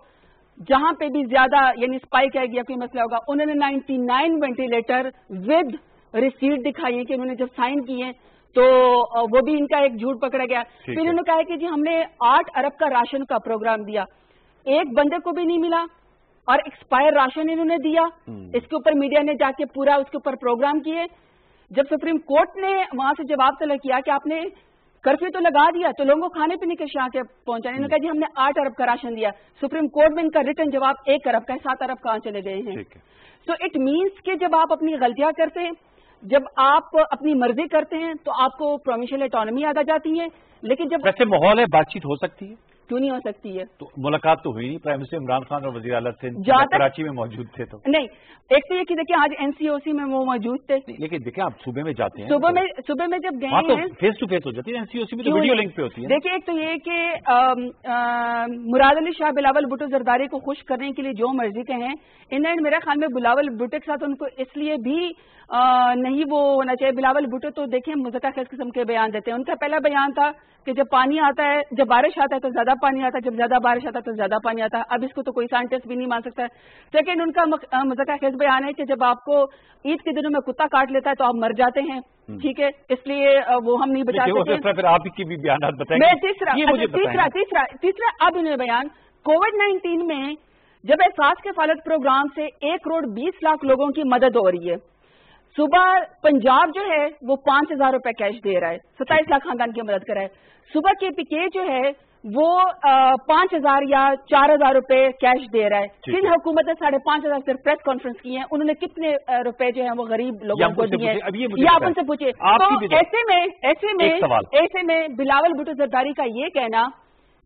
जहां पे भी ज्यादा यानी स्पाइक आएगी या कोई मसला होगा, उन्होंने 99 वेंटिलेटर विद रिसीट दिखाई है कि उन्होंने जब साइन किए तो वो भी इनका एक झूठ पकड़ा गया। फिर उन्होंने कहा कि जी हमने 8 अरब का राशन का प्रोग्राम दिया, एक बंदे को भी नहीं मिला, और एक्सपायर राशन इन्होंने दिया। इसके ऊपर मीडिया ने जाके पूरा उसके ऊपर प्रोग्राम किए। जब सुप्रीम कोर्ट ने वहां से जवाब तलब किया कि आपने कर्फ्यू तो लगा दिया तो लोगों को खाने पीने के आके पहुंचाने, इन्होंने कहा जी हमने 8 अरब का राशन दिया। सुप्रीम कोर्ट में इनका रिटर्न जवाब 1 अरब का है, 7 अरब कहां चले गए हैं? सो इट मीन्स कि जब आप अपनी गलतियां करते हैं, जब आप अपनी मर्जी करते हैं तो आपको प्रोविंशियल ऑटोनॉमी याद आ जाती है, लेकिन जब वैसे माहौल है, बातचीत हो सकती है, क्यों नहीं हो सकती है? तो मुलाकात तो हुई नहीं, प्राइम मिनिस्टर इमरान खान और वजीर आला सिंध कराची में मौजूद थे तो नहीं। एक तो ये कि देखिए आज NCOC में वो मौजूद थे, लेकिन देखिए आप सूबे में जाते हैं, सुबह में जब गए तो फेस टू फेस हो जाती है, NCOC में तो वीडियो लिंक पे होती है। देखिए एक तो ये कि मुराद अली शाह बिलावल भुट्टो जरदारी को खुश करने के लिए जो मर्जी कहें, इन एंड मेरे ख्याल में बिलावल भुट्टो के साथ उनको इसलिए भी नहीं वो होना चाहिए। बिलावल भुट्टो तो देखें मुज़क्किर किस्म के बयान देते हैं। उनका पहला बयान था कि जब पानी आता है, जब बारिश आता है तो ज्यादा पानी आता है, जब ज्यादा बारिश आता है तो ज्यादा पानी आता है। अब इसको तो कोई साइंटिस्ट भी नहीं मान सकता। सेकंड उनका मुज़क्किर बयान है कि जब आपको ईद के दिनों में कुत्ता काट लेता है तो आप मर जाते हैं, ठीक है, इसलिए वो हम नहीं बचा सकते। फिर आप की भी बयान बताएंगे। तीसरा अब इन्होंने बयान कोविड-19 में जब एहसास किफालत प्रोग्राम से 1,20,00,000 लोगों की मदद हो रही है, सुबह पंजाब जो है वो 5,000 रुपए कैश दे रहा है, 27 लाख खानदान की मदद कर रहा है। सुबह KPK जो है वो 5,000 या 4,000 रुपए कैश दे रहा है। सिंध हुकूमत ने 5,500 सिर्फ प्रेस कॉन्फ्रेंस की है, उन्होंने कितने रुपए जो है वो गरीब लोगों को दिए हैं, ये आप उनसे पूछिए। तो ऐसे में बिलावल भुट्टो जरदारी का ये कहना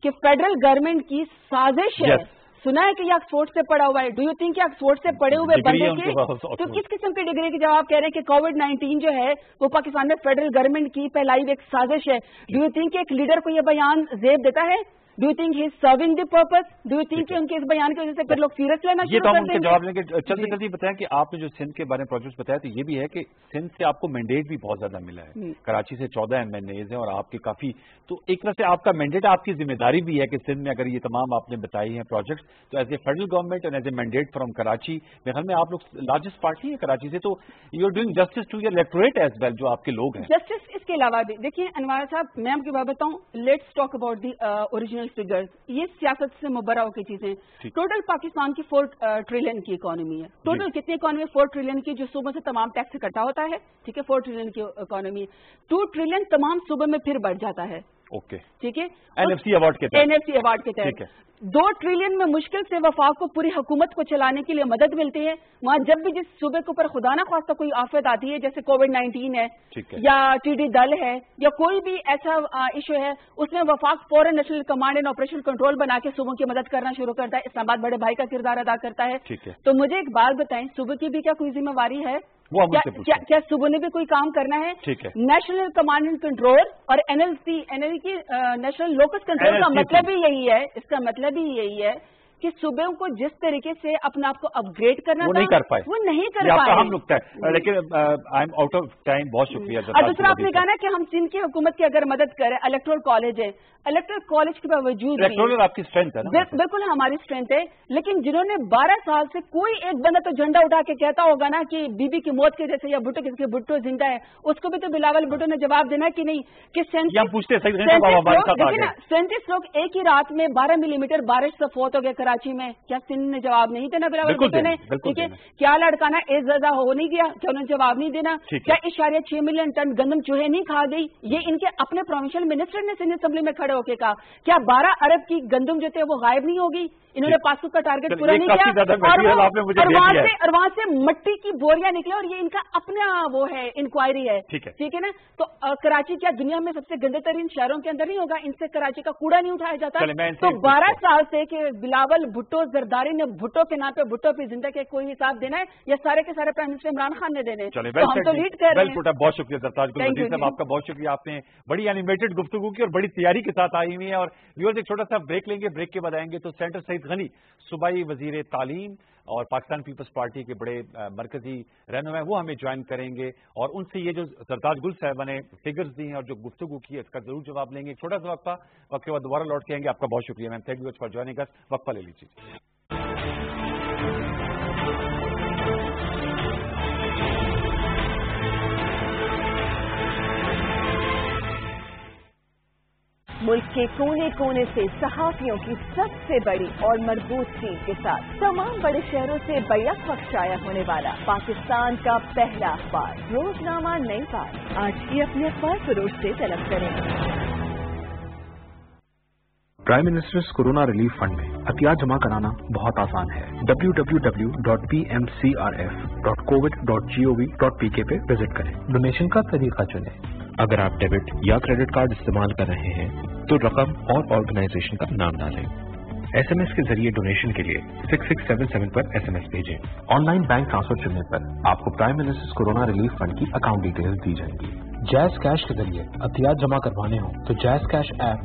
कि फेडरल गवर्नमेंट की साजिश है, सुना है कि ये ऑक्सफोर्ड से पढ़ा हुआ है, डू यू थिंक ऑक्सफोर्ड से पढ़े हुए बंदे के तो किस किस्म की डिग्री की जब आप कह रहे हैं कि कोविड-19 जो है वो पाकिस्तान में फेडरल गवर्नमेंट की फैलाई हुई एक साजिश है, डू यू थिंक एक लीडर को ये बयान जेब देता है? Do you think he is serving the purpose? Do you think कि उनके इस बयान की वजह से फिर लोग सीरियस लेना शुरू कर देंगे? जवाब लेंगे। जल्दी जल्दी बताएं कि आपने जो सिंध के बारे में प्रोजेक्ट बताया, तो ये भी है कि सिंध से आपको मैंडेट भी बहुत ज्यादा मिला है, कराची से 14 MNAs हैं और आपके काफी, तो एक तरह से आपका मैंडेट, आपकी जिम्मेदारी भी है कि सिंध में अगर ये तमाम आपने बताई हैं प्रोजेक्ट, तो as a federal government and as a mandate from Karachi, मेरे ख्याल में आप लोग लार्जेस्ट पार्टी है कराची से, तो you are doing justice to your electorate as well, जो आपके लोग हैं। जस्टिस इसके अलावा भी देखिए अनवर साहब, मैं आपकी बात बताऊं, let's talk about the original figures. ये सियासत से मुबर्रा होकर चीजें, टोटल पाकिस्तान की 4 ट्रिलियन की इकोनॉमी है। टोटल कितनी इकोनॉमी? 4 ट्रिलियन की, जो सूबों से तमाम टैक्स इकट्ठा होता है, ठीक है, 4 ट्रिलियन की इकोनॉमी। 2 ट्रिलियन तमाम सूबों में फिर बढ़ जाता है, ओके, ठीक है, NFC अवार्ड के तहत, NFC अवार्ड के तहत 2 ट्रिलियन में मुश्किल से वफाक को पूरी हुकूमत को चलाने के लिए मदद मिलती है। वहां जब भी जिस सूबे के ऊपर खुदा ना खास्ता कोई आफत आती है, जैसे कोविड-19 है या TD दल है या कोई भी ऐसा इशू है, उसमें वफाक फौरन national command and operation control बना के सूबों की मदद करना शुरू करता है। इस्लामाबाद बड़े भाई का किरदार अदा करता है। तो मुझे एक बात बताएं, सूबे की भी क्या कोई जिम्मेवारी है? क्या सूबों ने भी कोई काम करना है? नेशनल कमांड एंड कंट्रोल और NLC की नेशनल लोकस कंट्रोल का मतलब ही यही है, इसका मतलब ही यही है कि सूबों को जिस तरीके से अपने आप को अपग्रेड करना वो नहीं कर पाए, वो नहीं कर पाए। हम नुकता है, लेकिन I am out of time, बहुत शुक्रिया। और दूसरा आपने कहा ना कि हम सिंध की हुकूमत की अगर मदद करें, इलेक्टोरल कॉलेज है, इलेक्टोरल कॉलेज के बावजूद इलेक्टोरल आपकी स्ट्रेंथ है ना? बिल्कुल हमारी स्ट्रेंथ है, लेकिन जिन्होंने 12 साल से कोई एक बंदा तो झंडा उठा के कहता होगा ना कि बीबी की मौत के जैसे या भुट्टो किसके भुट्टो जिंदा है, उसको भी तो बिलावल भुट्टो ने जवाब देना कि नहीं कि 37 लोग एक ही रात में 12 मिलीमीटर बारिश से फौत हो गए कराची में। क्या सिंध ने जवाब नहीं देना बिलावल भुट्टो ने? ठीक है, क्या लड़काना एज़ा हो नहीं गया? क्या उन्होंने जवाब नहीं देना? क्या 1.6 मिलियन टन गंदम चूहे नहीं खा गई? ये इनके अपने प्रोविंशियल मिनिस्टर ने सिंध असेंबली में खड़े होके कहा। क्या 12 अरब की गंदम जो थे वो गायब नहीं होगी? इन्होंने 500 का टारगेट पूरा नहीं किया और वहां से मिट्टी की बोरियां निकले, और ये इनका अपना वो है, इंक्वायरी है, ठीक है ना? तो कराची क्या दुनिया में सबसे गंदे तरीन शहरों के अंदर नहीं होगा? इनसे कराची का कूड़ा नहीं उठाया जाता? तो 12 साल से कि बिलावल भुट्टो जरदारी ने भुट्टो के नाम पे भुट्टो पे जिंदा के कोई हिसाब देना है या सारे के सारे प्राइम मिनिस्टर इमरान खान ने देने? तो हम तो लीड कर रहे हैं। बहुत शुक्रिया सरताज गुल वजीर साहब, आपका बहुत शुक्रिया, आपने बड़ी एनिमेटेड गुफ्तगू की और बड़ी तैयारी के साथ आई हुई है। और व्यूअर्स एक छोटा सा ब्रेक लेंगे, ब्रेक के बाद आएंगे तो सेंटर सईद गनी सूबाई वजीर तालीम और पाकिस्तान पीपल्स पार्टी के बड़े मरकजी रहनुमा वो हमें ज्वाइन करेंगे और उनसे ये जो सरताज गुल साहबा ने फिगर्स दी हैं और जो गुफ्तगू की है इसका जरूर जवाब लेंगे। एक छोटा सा वक्फा, वक्त के बाद दोबारा लौट के आएंगे। आपका बहुत शुक्रिया ma'am, thank you for joining us. वक्फा ले लीजिए। मुल्क के कोने कोने से सहाफियों की सबसे बड़ी और मजबूत टीम के साथ तमाम बड़े शहरों से बैक वक्त शाया होने वाला पाकिस्तान का पहला अखबार रोजनामा नई बात। आज ही अपने अखबार फरोश से तलब करें। Prime ministers corona relief fund में अतियात जमा कराना बहुत आसान है। www.pmcrf.covid.gov.pk पे विजिट करें। डोनेशन का तरीका चुनें। अगर आप डेबिट या क्रेडिट कार्ड इस्तेमाल कर रहे हैं तो रकम और ऑर्गेनाइजेशन का नाम डालें। SMS के जरिए डोनेशन के लिए 6677 पर SMS भेजें। ऑनलाइन बैंक ट्रांसफर चुनने पर आपको prime ministers corona relief fund की अकाउंट डिटेल्स दी जाएंगी। जैज कैश के जरिए अतियात जमा करवाने हो तो jazz cash app,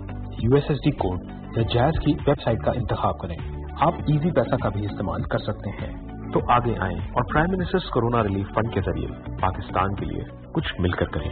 USSD code या जैज की वेबसाइट का इंतखाब करें। आप इजी पैसा का भी इस्तेमाल कर सकते हैं। तो आगे आएं और prime ministers corona relief fund के जरिए पाकिस्तान के लिए कुछ मिलकर करें।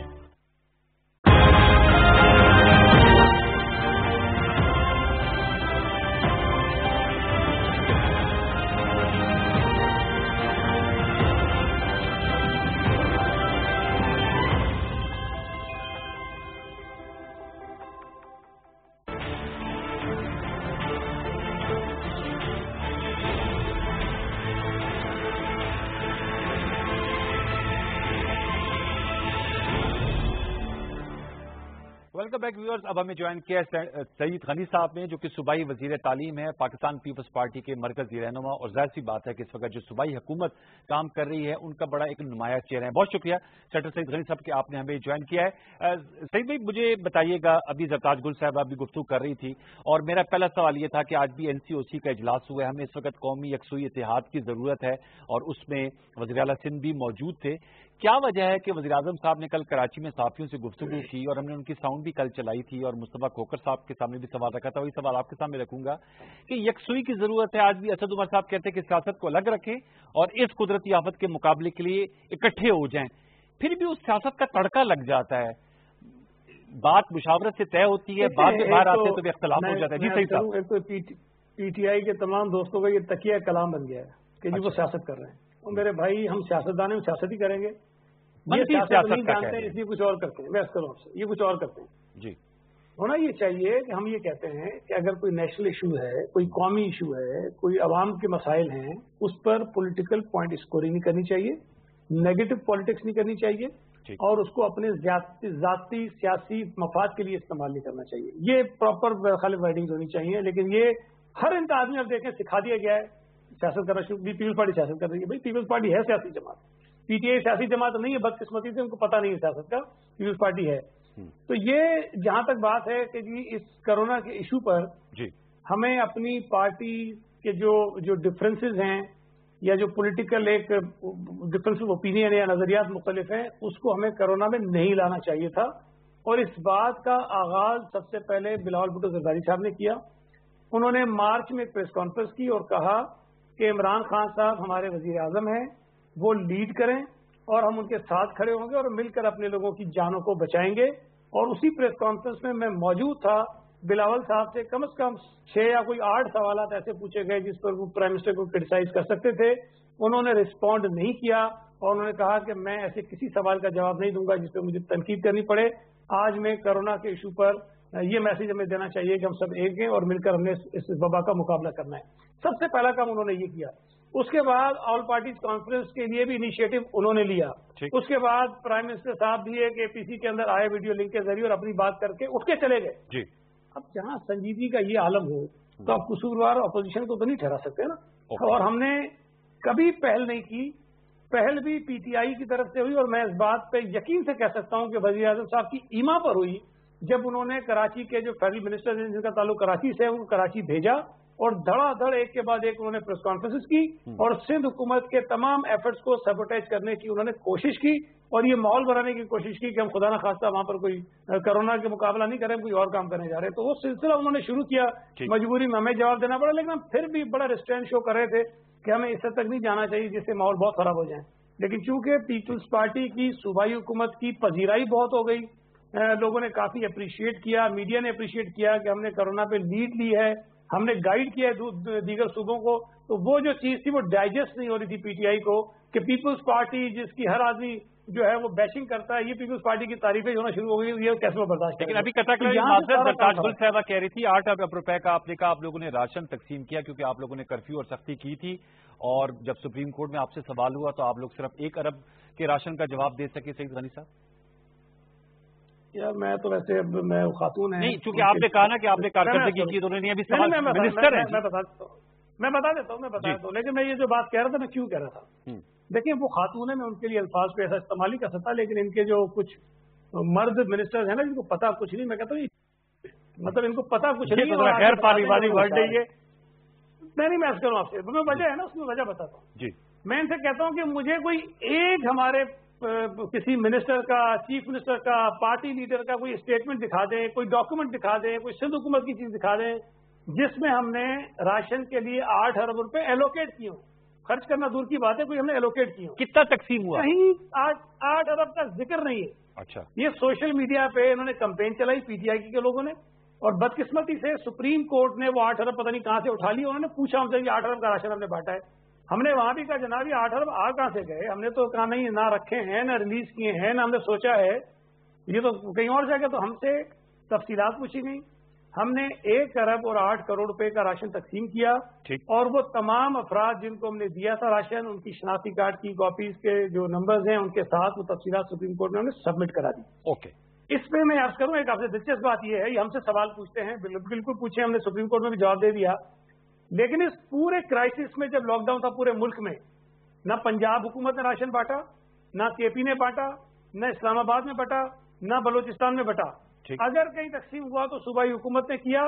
Welcome back viewers. اب ہمیں جوائن کیا ہے سعید غنی صاحب نے, جو کہ صوبائی وزیر تعلیم ہے, پاکستان پیپلز پارٹی کے مرکزی رہنما, اور ظاہر سی بات ہے کہ اس وقت جو صوبائی حکومت کام کر رہی ہے ان کا بڑا ایک نمایاں چہرہ ہے. بہت شکریہ سیٹر سعید غنی صاحب کہ آپ نے ہمیں جوائن کیا ہے. سعید بھائی مجھے بتائیے گا, ابھی زرتاج گل صاحبہ بھی گفتگو کر رہی تھی اور میرا پہلا سوال یہ تھا کہ آج بھی NCOC کا اجلاس ہوا ہے, ہمیں اس وقت قومی یکسوئی اتحاد کی ضرورت ہے اور اس میں وزیر اعلیٰ سندھ بھی موجود تھے. کیا وجہ ہے کہ وزیر اعظم صاحب نے کل کراچی میں صحافیوں سے گفتگو کی اور ہم نے ان کی ساؤنڈ بھی کل چلائی تھی اور مصطفیٰ کھوکر صاحب کے سامنے بھی سوال رکھا تھا, وہی سوال آپ کے سامنے رکھوں گا کہ یکسوئی کی ضرورت ہے. آج بھی اسد عمر صاحب کہتے ہیں کہ سیاست کو الگ رکھیں اور اس قدرتی آفت کے مقابلے کے لیے اکٹھے ہو جائیں, پھر بھی اس سیاست کا تڑکا لگ جاتا ہے. بات مشاورت سے طے ہوتی ہے, بعد میں باہر آتے ہیں تو بھی اختلاف ہو جاتا ہے. جی صحیح صاحب. PTI کے تمام دوستوں کا یہ تکیہ کلام بن گیا ہے کہ جی وہ سیاست کر رہے ہیں. اور میرے بھائی, ہم سیاستدان ہیں, ہم سیاست ہی کریں گے. یہ سیاست نہیں جانتے ہیں, اس لیے کچھ اور کرتے ہیں. بحث کرو آپ سے, یہ کچھ اور کرتے ہیں. جی ہونا یہ چاہیے کہ ہم یہ کہتے ہیں کہ اگر کوئی نیشنل ایشو ہے, کوئی قومی ایشو ہے, کوئی عوام کے مسائل ہیں, اس پر پولیٹیکل پوائنٹ اسکورنگ نہیں کرنی چاہیے, نیگیٹو پالیٹکس نہیں کرنی چاہیے, اور اس کو اپنے ذاتی سیاسی مفاد کے لیے استعمال نہیں کرنا چاہیے. یہ پراپر خالص ورڈنگز ہونی چاہیے. لیکن یہ ہر ان کا آدمی اب دیکھیں سکھا دیا گیا ہے سیاست کرنا شروع. پیپلز پارٹی سیاست کر رہی ہے. بھائی پیپلز پارٹی ہے سیاسی جماعت, PTI سیاسی جماعت نہیں ہے, بدقسمتی سے ان کو پتہ نہیں ہے سیاست کا. پیپلز پارٹی ہے. تو یہ جہاں تک بات ہے کہ جی اس کرونا کے ایشو پر ہمیں اپنی پارٹی کے جو ڈفرینسز ہیں یا جو پولیٹیکل ایک ڈفرینس آف اوپینین یا نظریات مختلف ہیں, اس کو ہمیں کرونا میں نہیں لانا چاہیے تھا. اور اس بات کا آغاز سب سے پہلے بلاول بھٹو زرداری صاحب نے کیا. انہوں نے مارچ میں ایک پریس کانفرنس کی اور کہا کہ عمران خان صاحب ہمارے وزیر اعظم ہیں, وہ لیڈ کریں اور ہم ان کے ساتھ کھڑے ہوں گے اور مل کر اپنے لوگوں کی جانوں کو بچائیں گے. اور اسی پریس کانفرنس میں موجود تھا. بلاول صاحب سے کم 6 یا کوئی 8 سوالات ایسے پوچھے گئے جس پر وہ پرائم منسٹر کو کرٹیسائز کر سکتے تھے. انہوں نے رسپونڈ نہیں کیا اور انہوں نے کہا کہ میں ایسے کسی سوال کا جواب نہیں دوں گا جس پہ مجھے تنقید کرنی پڑے. آج میں کرونا کے ایشو پر یہ میسج ہمیں دینا چاہیے کہ ہم سب ایک ہیں اور مل کر ہم نے اس وبا کا مقابلہ کرنا ہے. سب سے پہلا کام انہوں نے یہ کیا. اس کے بعد آل پارٹیز کانفرنس کے لیے بھی انیشیٹو انہوں نے لیا. اس کے بعد پرائم منسٹر صاحب بھی ایک APC کے اندر آئے ویڈیو لنک کے ذریعے اور اپنی بات کر کے اٹھ کے چلے گئے. اب جہاں سنجیدگی کا یہ عالم ہو تو آپ قصوروار اپوزیشن کو تو نہیں ٹھہرا سکتے نا. اور ہم نے کبھی پہل نہیں کی. پہل بھی PTI کی طرف سے ہوئی اور میں اس بات پہ یقین سے کہہ سکتا ہوں کہ وزیر اعظم صاحب کی ایما پر ہوئی جب انہوں نے کراچی کے جو فیڈرل منسٹر ہیں جن کا تعلق کراچی سے ہے ان کو کراچی بھیجا اور دھڑا دھڑ ایک کے بعد ایک انہوں نے پریس کانفرنس کی اور سندھ حکومت کے تمام ایفرٹس کو سیبوٹیج کرنے کی انہوں نے کوشش کی اور یہ ماحول بنانے کی کوشش کی کہ ہم خدا نہ خواستہ وہاں پر کوئی کرونا کے مقابلہ نہیں کریں, کوئی اور کام کرنے جا رہے ہیں. تو وہ سلسلہ انہوں نے شروع کیا. مجبوری میں ہمیں جواب دینا پڑا, لیکن ہم پھر بھی بڑا ریسٹرینٹ شو کر رہے تھے کہ ہمیں اس حد تک نہیں جانا چاہیے جس سے ماحول بہت خراب ہو جائے. لیکن چونکہ پیپلز پارٹی کی صوبائی حکومت کی پذیرائی بہت ہو گئی, لوگوں نے کافی اپریشیٹ کیا, میڈیا نے اپریشیٹ کیا کہ ہم نے کرونا پہ لیڈ لی ہے, ہم نے گائیڈ کیا ہے دیگر صوبوں کو. تو وہ جو چیز تھی وہ ڈائجسٹ نہیں ہو رہی تھی PTI کو کہ پیپلز پارٹی جس کی ہر آدمی جو ہے وہ بیشنگ کرتا ہے, یہ پیپلز پارٹی کی تعریفیں ہونا شروع ہو گئی. یہ کیسے برداشت. لیکن ابھی زرتاج گل صاحبہ کہہ رہی تھی 8 ارب روپے کا آپ نے کہا آپ لوگوں نے راشن تقسیم کیا کیونکہ آپ لوگوں نے کرفیو اور سختی کی تھی, اور جب سپریم کورٹ میں آپ سے سوال ہوا تو آپ لوگ صرف 1 ارب کے راشن کا جواب دے سکے. سعید غنی صاحب یار میں تو ویسے میں خاتون ہیں نہیں, چونکہ آپ نے کہا نا کہ آپ نے کارکردگی کی تو انہوں نے ابھی سوال منسٹر ہیں. میں بتا دیتا ہوں لیکن میں یہ جو بات کہہ رہا تھا میں کیوں کہہ رہا تھا. دیکھیں وہ خاتون ہے, میں ان کے لیے الفاظ پہ ایسا استعمال ہی کر سکتا, لیکن ان کے جو کچھ مرد منسٹر ہیں نا جن کو پتا کچھ نہیں, میں کہتا ہوں مطلب ان کو پتا کچھ نہیں. غیر پارلیمانی ورڈ ہے یہ. میں نہیں محسوس کروں آپ سے, میں وجہ ہے نا اس میں وجہ بتاتا ہوں. میں ان سے کہتا ہوں کہ مجھے کوئی ایک ہمارے کسی منسٹر کا, چیف منسٹر کا, پارٹی لیڈر کا کوئی اسٹیٹمنٹ دکھا دیں, کوئی ڈاکومنٹ دکھا دیں, کوئی سندھ حکومت کی چیز دکھا دیں جس میں ہم نے راشن کے لیے 8 ارب روپے ایلوکیٹ کیے ہوں. خرچ کرنا دور کی بات ہے, کوئی ہم نے ایلوکیٹ کیے ہوں. کتنا تقسیم ہوا؟ کہیں 8 ارب کا ذکر نہیں ہے. اچھا, یہ سوشل میڈیا پہ انہوں نے کمپین چلائی PTI کے لوگوں نے, اور بدقسمتی سے سپریم کورٹ نے وہ 8 ارب پتہ نہیں کہاں سے اٹھا لی. انہوں نے پوچھا ہم سے 8 ارب کا راشن ہم نے بانٹا ہے. ہم نے وہاں بھی کہا جناب یہ 8 ارب آ کہاں سے گئے؟ ہم نے تو کہا نہیں, نہ رکھے ہیں, نہ ریلیز کیے ہیں, نہ ہم نے سوچا ہے, یہ تو کہیں اور جا کے. تو ہم سے تفصیلات پوچھی گئی. ہم نے 1 ارب اور 8 کروڑ روپے کا راشن تقسیم کیا, اور وہ تمام افراد جن کو ہم نے دیا تھا راشن, ان کی شناختی کارڈ کی کاپیز کے جو نمبرز ہیں ان کے ساتھ وہ تفصیلات سپریم کورٹ نے سبمٹ کرا دی. اوکے, इस पे मैं अर्ज करूं, एक आपसे दिलचस्प बात यह है, ये हमसे सवाल पूछते हैं, बिल्कुल पूछे, हमने सुप्रीम कोर्ट में भी जवाब दे दिया, लेकिन इस पूरे क्राइसिस में जब लॉकडाउन था पूरे मुल्क में, न पंजाब हुकूमत ने राशन बांटा, न केपी ने बांटा, न इस्लामाबाद में बटा, न बलूचिस्तान में बटा। अगर कहीं तकसीम हुआ तो सूबाई हुकूमत ने किया,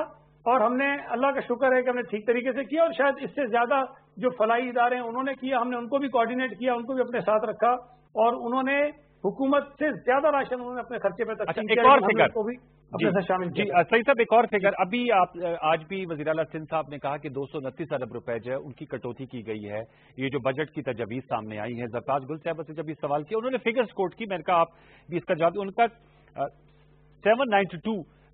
और हमने, अल्लाह का शुक्र है कि हमने ठीक तरीके से किया, और शायद इससे ज्यादा जो फलाई इदारे हैं उन्होंने किया, हमने उनको भी कोऑर्डिनेट किया, उनको भी अपने साथ रखा, और उन्होंने हुकूमत से ज्यादा राशन उन्होंने अपने खर्चे पे तकसीम किया। एक और फिगर को भी अपने साथ शामिल जी सही साहब, एक और फिगर, अभी आप आज भी वज़ीर आला सिंध साहब ने कहा कि 229 अरब रुपए जो है उनकी कटौती की गई है। ये जो बजट की तजवीज़ सामने आई है, ज़रताज गुल साहब से जब ये सवाल किया, उन्होंने फिगर्स कोट की, मैंने कहा आप भी इसका जवाब, उनका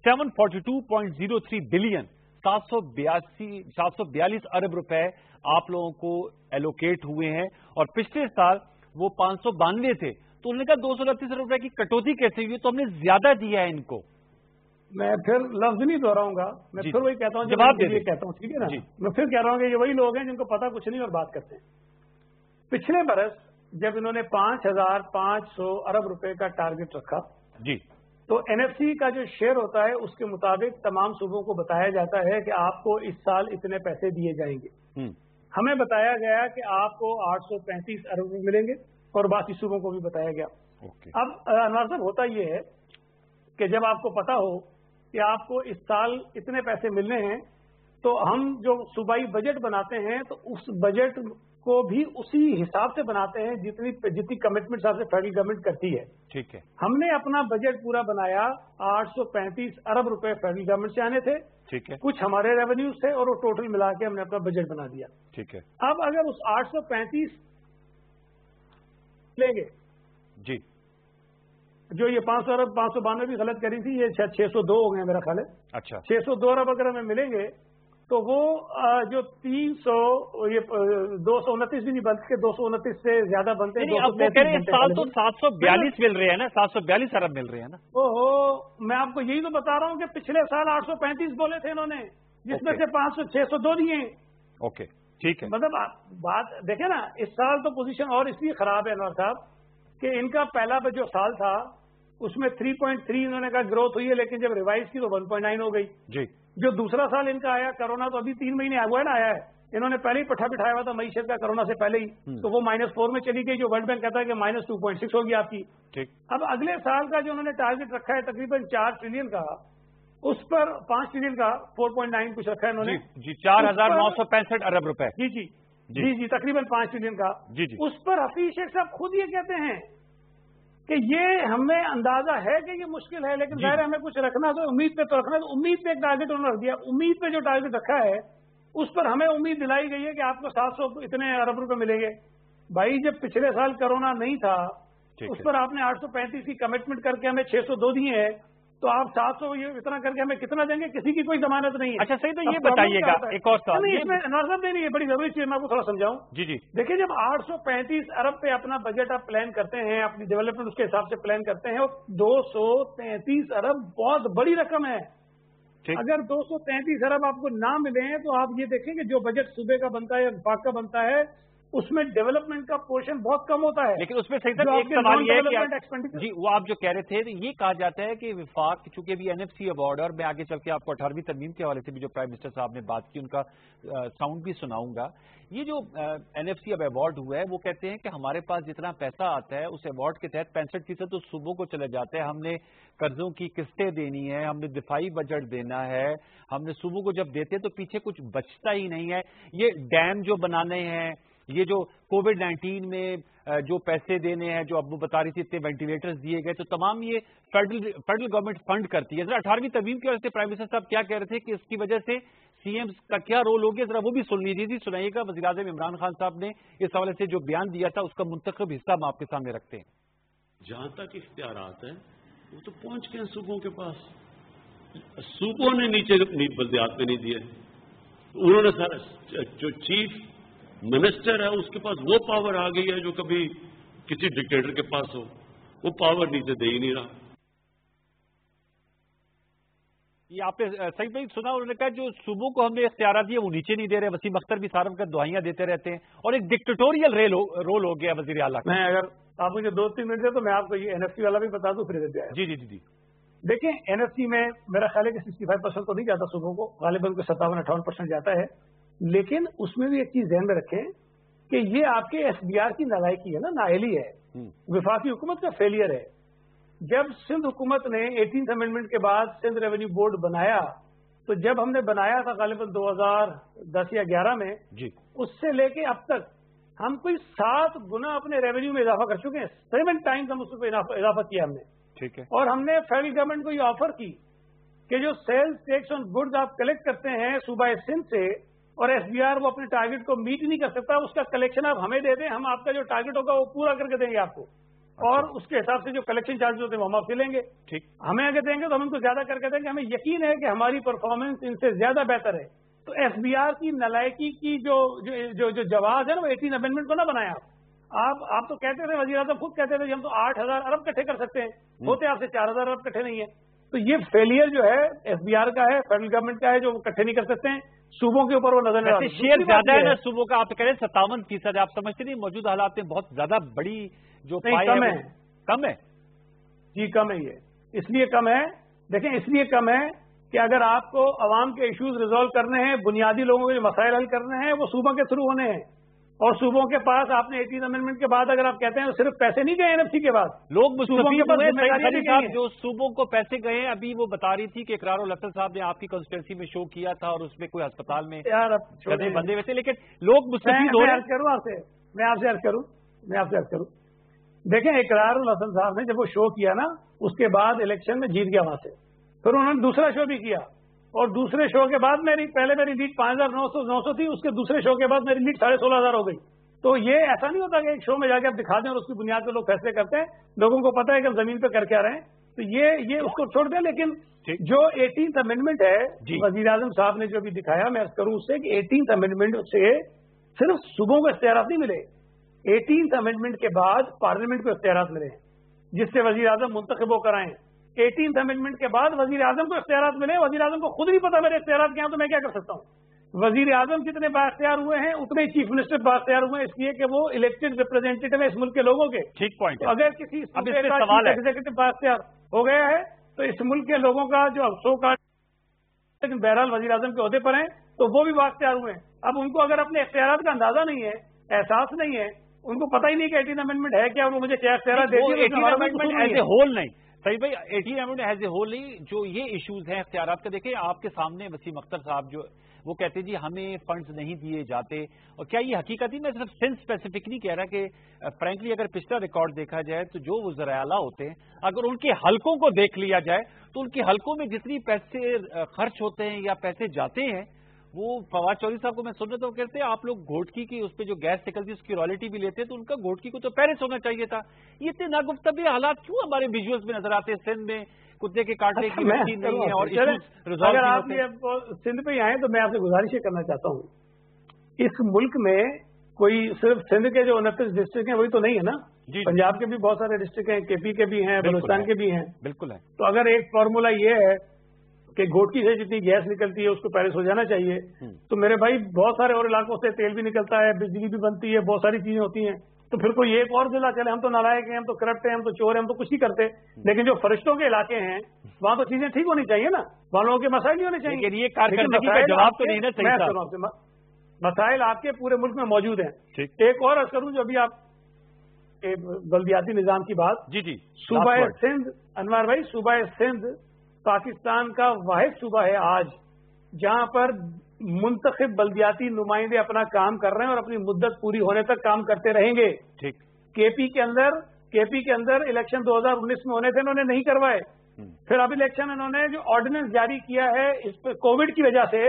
742.03 बिलियन 742 अरब रुपए आप लोगों को एलोकेट हुए हैं, और पिछले साल वो 592 थे। तो उन्होंने कहा 229 अरब रुपए की कटौती कैसे हुई, तो हमने ज्यादा दिया है इनको। मैं फिर लफ्ज नहीं दोहराऊंगा, मैं फिर वही कहता हूँ, जवाब दे कहता हूँ, ठीक है ना। मैं फिर कह रहा हूँ कि ये वही लोग हैं जिनको पता कुछ नहीं और बात करते हैं। पिछले बरस जब इन्होंने 5,500 अरब रुपए का टारगेट रखा जी, तो एनएफसी का जो शेयर होता है उसके मुताबिक तमाम सूबों को बताया जाता है कि आपको इस साल इतने पैसे दिए जाएंगे। हमें बताया गया कि आपको 835 अरब रुपए मिलेंगे, और बाकी सूबों को भी बताया गया। अब अनवर साहब, होता यह है कि जब आपको पता हो कि आपको इस साल इतने पैसे मिलने हैं, तो हम जो सूबाई बजट बनाते हैं तो उस बजट को भी उसी हिसाब से बनाते हैं जितनी कमिटमेंट से फेडरल गवर्नमेंट करती है। ठीक है, हमने अपना बजट पूरा बनाया, 835 अरब रुपए फेडरल गवर्नमेंट से आने थे, ठीक है, कुछ हमारे रेवेन्यूज थे, और वो टोटल मिला के हमने अपना बजट बना दिया। ठीक है, अब अगर उस 835 लेंगे जी, जो ये 500 अरब 592 भी गलत करी थी, ये 602 हो गए मेरा ख्याल है। अच्छा, 602 अरब अगर हमें मिलेंगे तो वो जो 300 ये 229 भी नहीं बनते, 229 से ज्यादा बनते हैं। अब वो कह रहे हैं इस साल तो 742 मिल रहे हैं ना, 742 अरब मिल रहे हैं ना। ओहो, मैं आपको यही तो बता रहा हूँ कि पिछले साल 835 बोले थे इन्होंने, जिसमें से 602 दिए। ओके, ठीक है, मतलब बात देखें ना, इस साल तो पोजीशन और इसलिए खराब है अनवर साहब कि इनका पहला जो साल था उसमें 3.3 इन्होंने कहा ग्रोथ हुई है, लेकिन जब रिवाइज की तो 1.9 हो गई जी। जो दूसरा साल इनका आया कोरोना, तो अभी 3 महीने हुआ है ना आया है, इन्होंने पहले ही पट्टा बिठाया हुआ था मईशत का कोरोना से पहले ही, तो वो -4 में चली गई, जो वर्ल्ड बैंक कहता है कि -2.6 होगी आपकी। ठीक, अब अगले साल का जो उन्होंने टारगेट रखा है तकरीबन 4 ट्रिलियन का, उस पर 5 ट्रिलियन का 4.9 कुछ रखा है इन्होंने जी, 4,965 अरब रुपए जी जी जी जी, तकरीबन 5 ट्रिलियन का जी जी। उस पर हफीज शेख साहब खुद ये कहते हैं कि ये हमें अंदाजा है कि ये मुश्किल है, लेकिन जाहिर हमें कुछ रखना तो उम्मीद पे तो रखना, तो उम्मीद पे एक टारगेट उन्होंने रख दिया। उम्मीद पे जो टारगेट रखा है उस पर हमें उम्मीद दिलाई गई है कि आपको 700 इतने अरब रुपए मिलेंगे। भाई जब पिछले साल कोरोना नहीं था उस पर आपने 835 की कमिटमेंट करके हमें 602 दिए है, तो आप 700 ये इतना करके हमें कितना देंगे, किसी की कोई जमानत नहीं है। अच्छा सही, तो ये बताइएगा एक और सवाल, इसमें नजर नहीं है, बड़ी जरूरी चीज मैं आपको थोड़ा समझाऊं जी जी। देखिए, जब 835 अरब पे अपना बजट आप प्लान करते हैं, अपनी डेवलपमेंट उसके हिसाब से प्लान करते हैं, और 233 अरब बहुत बड़ी रकम है। अगर 233 अरब आपको ना मिले तो आप ये देखें कि जो बजट सूबे का बनता है या विभाग का बनता है उसमें डेवलपमेंट का पोर्शन बहुत कम होता है। लेकिन उसमें सही सर एक सवाल ये है कि जी, वो आप जो कह रहे थे, ये कहा जाता है कि विफाक, चूंकि अभी एनएफसी अवार्ड, और मैं आगे चल के आपको 18वीं तरमीम के हवाले से भी जो प्राइम मिनिस्टर साहब ने बात की उनका साउंड भी सुनाऊंगा। ये जो एनएफसी अब अवार्ड हुआ है, वो कहते हैं कि हमारे पास जितना पैसा आता है उस अवार्ड के तहत 65% तो सूबों को चले जाते हैं, हमने कर्जों की किस्तें देनी है, हमने दिफाई बजट देना है, हमने सूबों को जब देते हैं तो पीछे कुछ बचता ही नहीं है। ये डैम जो बनाने हैं, ये जो कोविड-19 में जो पैसे देने हैं, जो अब वो बता रही थी इतने वेंटिलेटर्स दिए गए, तो तमाम ये फेडरल गवर्नमेंट फंड करती है। जरा 18वीं तरमीम की वजह से प्राइम मिनिस्टर साहब क्या कह रहे थे कि इसकी वजह से सीएम का क्या रोल हो गया, जरा वो भी सुन लीजिए जी, सुनाइएगा। वज़ीर आज़म इमरान खान साहब ने इस हवाले से जो बयान दिया था उसका मुंतखब हिस्सा हम आपके सामने रखते हैं। जहां तक इख्तियारात हैं वो तो पहुंच गए सूबों के पास, सूबों ने नीचे अपनी बल्दियात में नहीं दिए, उन्होंने सर जो चीफ मिनिस्टर है उसके पास वो पावर आ गई है जो कभी किसी डिक्टेटर के पास हो, वो पावर नीचे दे ही नहीं रहा। ये आपने सही नहीं सुना, उन्होंने कहा जो सूबों को हमने इख्तियार दिए वो नीचे नहीं दे रहे। वसीम अख्तर भी सारा वक्त दुआइयां देते रहते हैं, और एक डिक्टेटोरियल रोल हो गया वजीर आला का। मैं अगर आप मुझे 2-3 मिनट दे तो मैं आपको ये एनएफसी वाला भी बता दूं फिर। जी जी जी जी, دیکھیں NFC میں میرا خیال ہے کہ 65% تو نہیں جاتا صوبوں کو، غالباً 57-58% جاتا ہے، لیکن اس میں بھی ایک چیز ذہن میں رکھیں کہ یہ آپ کے SBR کی نالائکی ہے نا، نااہلی ہے، وفاقی حکومت کا فیلئر ہے۔ جب سندھ حکومت نے 18th امینڈمنٹ کے بعد سندھ ریونیو بورڈ بنایا، تو جب ہم نے بنایا تھا غالباً 2010 یا 11 میں، اس سے لے کے اب تک ہم کوئی 7 گنا اپنے ریونیو میں اضافہ کر چکے ہیں، 7 ٹائمز ہم اس پہ اضافہ کیا ہم نے، ٹھیک ہے، اور ہم نے فیڈرل گورنمنٹ کو یہ آفر کی کہ جو سیلز ٹیکس آن گڈز آپ کلیکٹ کرتے ہیں صوبہ سندھ سے، اور SBR وہ اپنے ٹارگٹ کو میٹ نہیں کر سکتا، اس کا کلیکشن آپ ہمیں دے دیں، ہم آپ کا جو ٹارگٹ ہوگا وہ پورا کر کے دیں گے آپ کو، اور اس کے حساب سے جو کلیکشن چارجز ہوتے ہیں وہ ہم آپ سے لیں گے، ٹھیک، ہمیں اگر دیں گے تو ہم ان کو زیادہ کر کے دیں گے، ہمیں یقین ہے کہ ہماری پرفارمنس ان سے زیادہ بہتر ہے۔ تو SBR کی نالائکی کی جو جواز ہے نا، وہ 18 امینڈمنٹ کو نہ بنایا آپ تو کہتے تھے، وزیر اعظم خود کہتے تھے کہ ہم تو 8,000 ارب اکٹھے کر سکتے ہیں، ہوتے آپ سے 4,000 ارب اکٹھے نہیں ہے۔ تو یہ فیلئر جو ہے SBR کا ہے، فیڈرل گورنمنٹ کا ہے، جو اکٹھے نہیں کر سکتے ہیں، صوبوں کے اوپر وہ نظر نہیں، شیئر زیادہ ہے نا صوبوں کا، آپ کہہ رہے ہیں 57%، آپ سمجھتے نہیں موجودہ حالات میں بہت زیادہ بڑی جو کم ہے؟ جی کم ہے، یہ اس لیے کم ہے، دیکھیں اس لیے کم ہے کہ اگر آپ کو عوام کے ایشوز ریزالو کرنے ہیں، بنیادی لوگوں کے جو مسائل حل کرنے ہیں، وہ صوبوں کے تھرو ہونے ہیں، اور صوبوں کے پاس آپ نے 18 امینڈمنٹ کے بعد اگر آپ کہتے ہیں صرف پیسے نہیں گئے NFC کے بعد، لوگ مستفید ہوئے، صاحب جو صوبوں کو پیسے گئے ہیں، ابھی وہ بتا رہی تھی کہ اقرار الحسن صاحب نے آپ کی کانسٹیٹوئنسی میں شو کیا تھا اور اس میں کوئی ہسپتال میں بندے ہوئے تھے، لیکن لوگ مستفید ہو رہے ہیں۔ میں آپ سے عرض کروں، دیکھیں اقرار الحسن صاحب نے جب وہ شو کیا نا، اس کے بعد الیکشن میں جیت گیا وہاں سے، پھر انہوں نے دوسرا شو بھی کیا، اور دوسرے شو کے بعد پہلے میری لیڈ 5,900 تھی، اس کے دوسرے شو کے بعد میری لیڈ 16,500 ہو گئی۔ تو یہ ایسا نہیں ہوتا کہ ایک شو میں جا کے آپ دکھا دیں اور اس کی بنیاد پہ لوگ فیصلے کرتے ہیں، لوگوں کو پتا ہے کہ ہم زمین پہ کر کے آ رہے ہیں، تو یہ اس کو چھوڑ دیں۔ لیکن جو 18th امینڈمنٹ ہے، وزیر اعظم صاحب نے جو بھی دکھایا، میں کروں اس سے کہ 18th امینڈمنٹ سے صرف صوبوں کو اختیارات نہیں ملے، 18th امینڈمنٹ کے بعد پارلیمنٹ کو اختیارات ملے جس سے وزیر اعظم منتخب ہو کر آئیں۔ 18th امینڈمنٹ کے بعد وزیر اعظم کو اختیارات ملے، وزیر اعظم کو خود نہیں پتا میرے اختیارات کیا ہیں، تو میں کیا کر سکتا ہوں؟ وزیر اعظم جتنے بااختیار ہوئے ہیں اتنے ہی چیف منسٹر بااختیار ہوئے ہیں، اس لیے کہ وہ الیکٹڈ ریپرزینٹیٹو ہے اس ملک کے لوگوں کے۔ ٹھیک پوائنٹ۔ اگر کسی ایگزیکٹو بااختیار ہو گیا ہے تو اس ملک کے لوگوں کا جو افسوس کا، لیکن بہرحال وزیر اعظم کے عہدے پر ہیں تو وہ بھی بااختیار ہوئے ہیں۔ اب ان کو اگر اپنے اختیارات کا اندازہ نہیں ہے، احساس نہیں ہے، ان کو پتہ ہی نہیں کہ 18 امینڈمنٹ ہے کیا، وہ مجھے کیا اختیارات دے دیے، 18 امینڈمنٹ ایز اے ہول نہیں، صحیح بھائی، 18 امینڈمنٹ ایز اے ہول نہیں، جو یہ ایشوز ہیں اختیارات کا، دیکھیں آپ کے سامنے وسیم اختر صاحب جو وہ کہتے ہیں جی ہمیں فنڈز نہیں دیے جاتے، اور کیا یہ حقیقت ہی، میں صرف سندھ اسپیسیفک نہیں کہہ رہا کہ فرینکلی اگر پچھلا ریکارڈ دیکھا جائے تو جو وزراء اعلیٰ ہوتے ہیں اگر ان کے حلقوں کو دیکھ لیا جائے تو ان کے حلقوں میں جتنی پیسے خرچ ہوتے ہیں یا پیسے جاتے ہیں، وہ فواد چودھری صاحب کو میں سن رہا تھا، وہ کہتے ہیں آپ لوگ گھوٹکی کی اس پہ جو گیس نکلتی ہے اس کی رائلٹی بھی لیتے ہیں، تو ان کا گھوٹکی کو تو پیرس ہونا چاہیے تھا۔ یہ اتنے ناگفتگی حالات کیوں ہمارے ویژولز میں نظر آتے ہیں؟ سندھ میں کتے کے کاٹنے کی مشین نہیں ہے، اور اگر آپ سندھ پہ ہی آئیں تو میں آپ سے گزارش یہ کرنا چاہتا ہوں، اس ملک میں کوئی صرف سندھ کے جو 29 ڈسٹرکٹ ہیں وہی تو نہیں ہے نا، پنجاب کے بھی بہت سارے ڈسٹرکٹ ہیں، KP کے بھی ہیں، بلوچستان کے بھی ہیں، بالکل ہے۔ تو اگر ایک فارمولا یہ ہے کہ گھوٹکی سے جتنی گیس نکلتی ہے اس کو پیرس ہو جانا چاہیے، تو میرے بھائی بہت سارے اور علاقوں سے تیل بھی نکلتا ہے، بجلی بھی بنتی ہے، بہت ساری چیزیں ہوتی ہیں، تو پھر کوئی ایک اور ضلع چلے ہم تو نالائق ہیں، ہم تو کرپٹ ہیں، ہم تو چور ہیں، ہم تو کچھ نہیں کرتے، لیکن جو فرشتوں کے علاقے ہیں وہاں تو چیزیں ٹھیک ہونی چاہیے نا، وہاں لوگوں کے مسائل نہیں ہونے چاہیے، لیکن یہ کارکردگی کا جواب تو نہیں نا صحیح، مسائل آپ کے پورے ملک میں موجود ہیں۔ ایک اور عرض کروں جو ابھی آپ بلدیاتی نظام کی بات، جی صوبہ سندھ، انوار بھائی، صوبہ سندھ پاکستان کا واحد صوبہ ہے آج جہاں پر منتخب بلدیاتی نمائندے اپنا کام کر رہے ہیں اور اپنی مدت پوری ہونے تک کام کرتے رہیں گے۔ ٹھیک۔ KP کے اندر الیکشن 2019 میں ہونے تھے، انہوں نے نہیں کروائے، پھر اب الیکشن انہوں نے جو آرڈیننس جاری کیا ہے اس پہ کووڈ کی وجہ سے،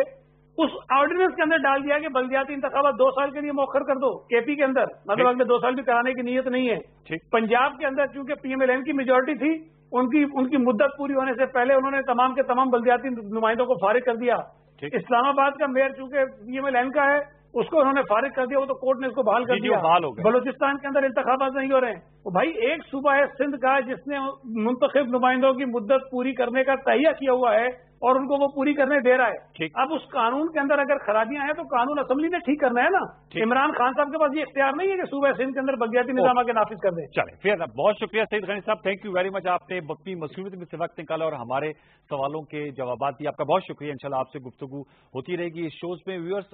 اس آرڈیننس کے اندر ڈال دیا کہ بلدیاتی انتخابات 2 سال کے لیے مؤخر کر دو۔ KP کے اندر مطلب اگلے 2 سال بھی کرانے کی نیت نہیں ہے۔ پنجاب کے اندر چونکہ PMLN کی میجورٹی تھی، ان کی مدت پوری ہونے سے پہلے انہوں نے تمام کے تمام بلدیاتی نمائندوں کو فارغ کر دیا۔ اسلام آباد کا میئر چونکہ PMLN کا ہے، اس کو انہوں نے فارغ کر دیا، وہ تو کورٹ نے اس کو بحال کر دیا۔ بلوچستان کے اندر انتخابات نہیں ہو رہے ہیں۔ وہ بھائی ایک صوبہ ہے سندھ کا جس نے منتخب نمائندوں کی مدت پوری کرنے کا تہیہ کیا ہوا ہے، اور उनको वो पूरी करने दे रहा है। अब उस कानून के अंदर अगर खराबियां हैं तो कानून असेंबली ने ठीक करना है ना। इमरान खान साहब के पास ये इख्तियार नहीं है कि सूबा सिंध के अंदर बगियाती निजाम के नाफिज कर दें। चले फिर बहुत शुक्रिया सईद गनी साहब, थैंक यू वेरी मच। आपने अपनी मसरूफियत में से वक्त निकाला और हमारे सवालों के जवाब दिए, आपका बहुत शुक्रिया। इंशाल्लाह आपसे गुफ्तगू होती रहेगी इस शोज में। व्यूअर्स,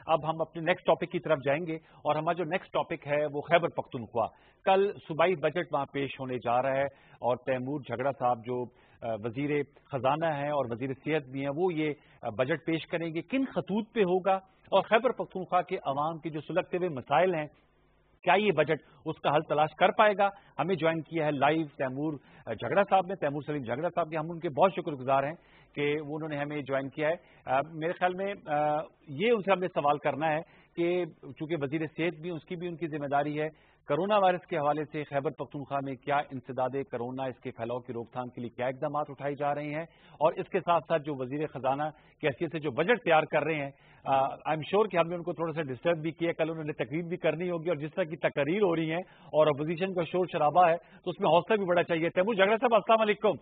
अब हम अपने नेक्स्ट टॉपिक की तरफ जाएंगे और हमारा जो नेक्स्ट टॉपिक है वो खैबर पख्तूनख्वा। कल सूबाई बजट वहां पेश होने जा रहा है और तैमूर झगड़ा साहब जो वजीर खजाना है और वजीर सेहत भी हैं, वो ये बजट पेश करेंगे। किन खतूत पे होगा और खैबर पख्तूनख्वा के अवाम के जो सुलगते हुए मसाइल हैं, क्या ये बजट उसका हल तलाश कर पाएगा? हमें ज्वाइन किया है लाइव तैमूर झगड़ा साहब ने, तैमूर सलीम झगड़ा साहब के। हम उनके बहुत शुक्रगुजार हैं कि उन्होंने हमें ज्वाइन किया है। मेरे ख्याल में ये उनसे हमने सवाल करना है कि चूंकि वजीर सेहत भी उसकी भी उनकी जिम्मेदारी है, कोरोना वायरस के हवाले से खैबर पख्तूनख्वा में क्या इंसदाद कोरोना, इसके फैलाव की रोकथाम के लिए क्या इकदाम उठाए जा रहे हैं, और इसके साथ साथ जो वजीर खजाना की हैसियत से जो बजट तैयार कर रहे हैं, आई एम श्योर कि हमने उनको थोड़ा सा डिस्टर्ब भी किया। कल उन्होंने तकरीर भी करनी होगी और जिस तरह की तकरीर हो रही है और अपोजिशन का शोर शराबा है तो उसमें हौसला भी बड़ा चाहिए। तैमूर झगड़ा साहब, अस्सलाम वालेकुम।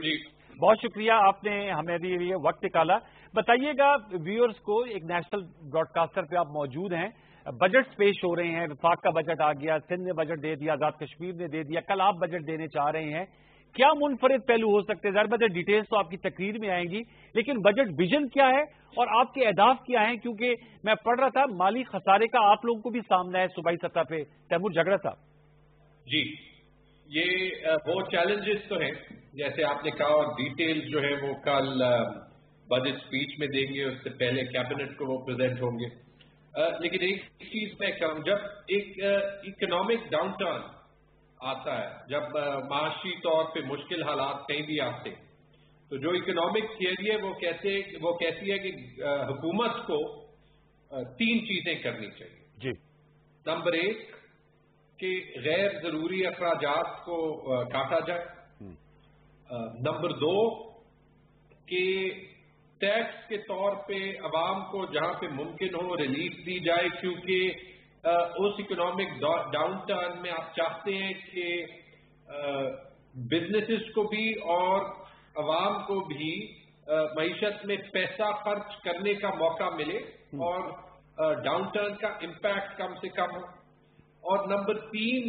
जी, बहुत शुक्रिया, आपने हमें भी वक्त निकाला। बताइएगा व्यूअर्स को, एक नेशनल ब्रॉडकास्टर पे आप मौजूद हैं, बजट पेश हो रहे हैं, विफाक का बजट आ गया, सिंध ने बजट दे दिया, आजाद कश्मीर ने दे दिया, कल आप बजट देने चाह रहे हैं। क्या मुनफरिद पहलू हो सकते हैं? ज़ाहिर बात है डिटेल्स तो आपकी तकरीर में आएंगी, लेकिन बजट विजन क्या है और आपके अहदाफ क्या हैं? क्योंकि मैं पढ़ रहा था माली खसारे का आप लोगों को भी सामना है सूबाई सतह पे। तैमूर झगड़ा साहब जी, ये वो चैलेंजेस तो हैं जैसे आपने कहा, और डिटेल्स जो है वो कल बजट स्पीच में देंगे, उससे पहले कैबिनेट को वो प्रेजेंट होंगे। लेकिन एक चीज मैं कहूँ, जब एक इकोनॉमिक डाउनटर्न आता है, जब माशी तौर पे मुश्किल हालात कहीं भी आते, तो जो इकोनॉमिक थियरी है वो कहती है कि हुकूमत को तीन चीजें करनी चाहिए जी। नंबर एक कि गैर जरूरी अखराजात को काटा जाए। नंबर दो कि टैक्स के तौर पे अवाम को जहां पे मुमकिन हो रिलीफ दी जाए, क्योंकि उस इकोनॉमिक डाउनटर्न में आप चाहते हैं कि बिजनेसेस को भी और अवाम को भी मईशत में पैसा खर्च करने का मौका मिले और डाउनटर्न का इम्पैक्ट कम से कम हो। और नंबर तीन,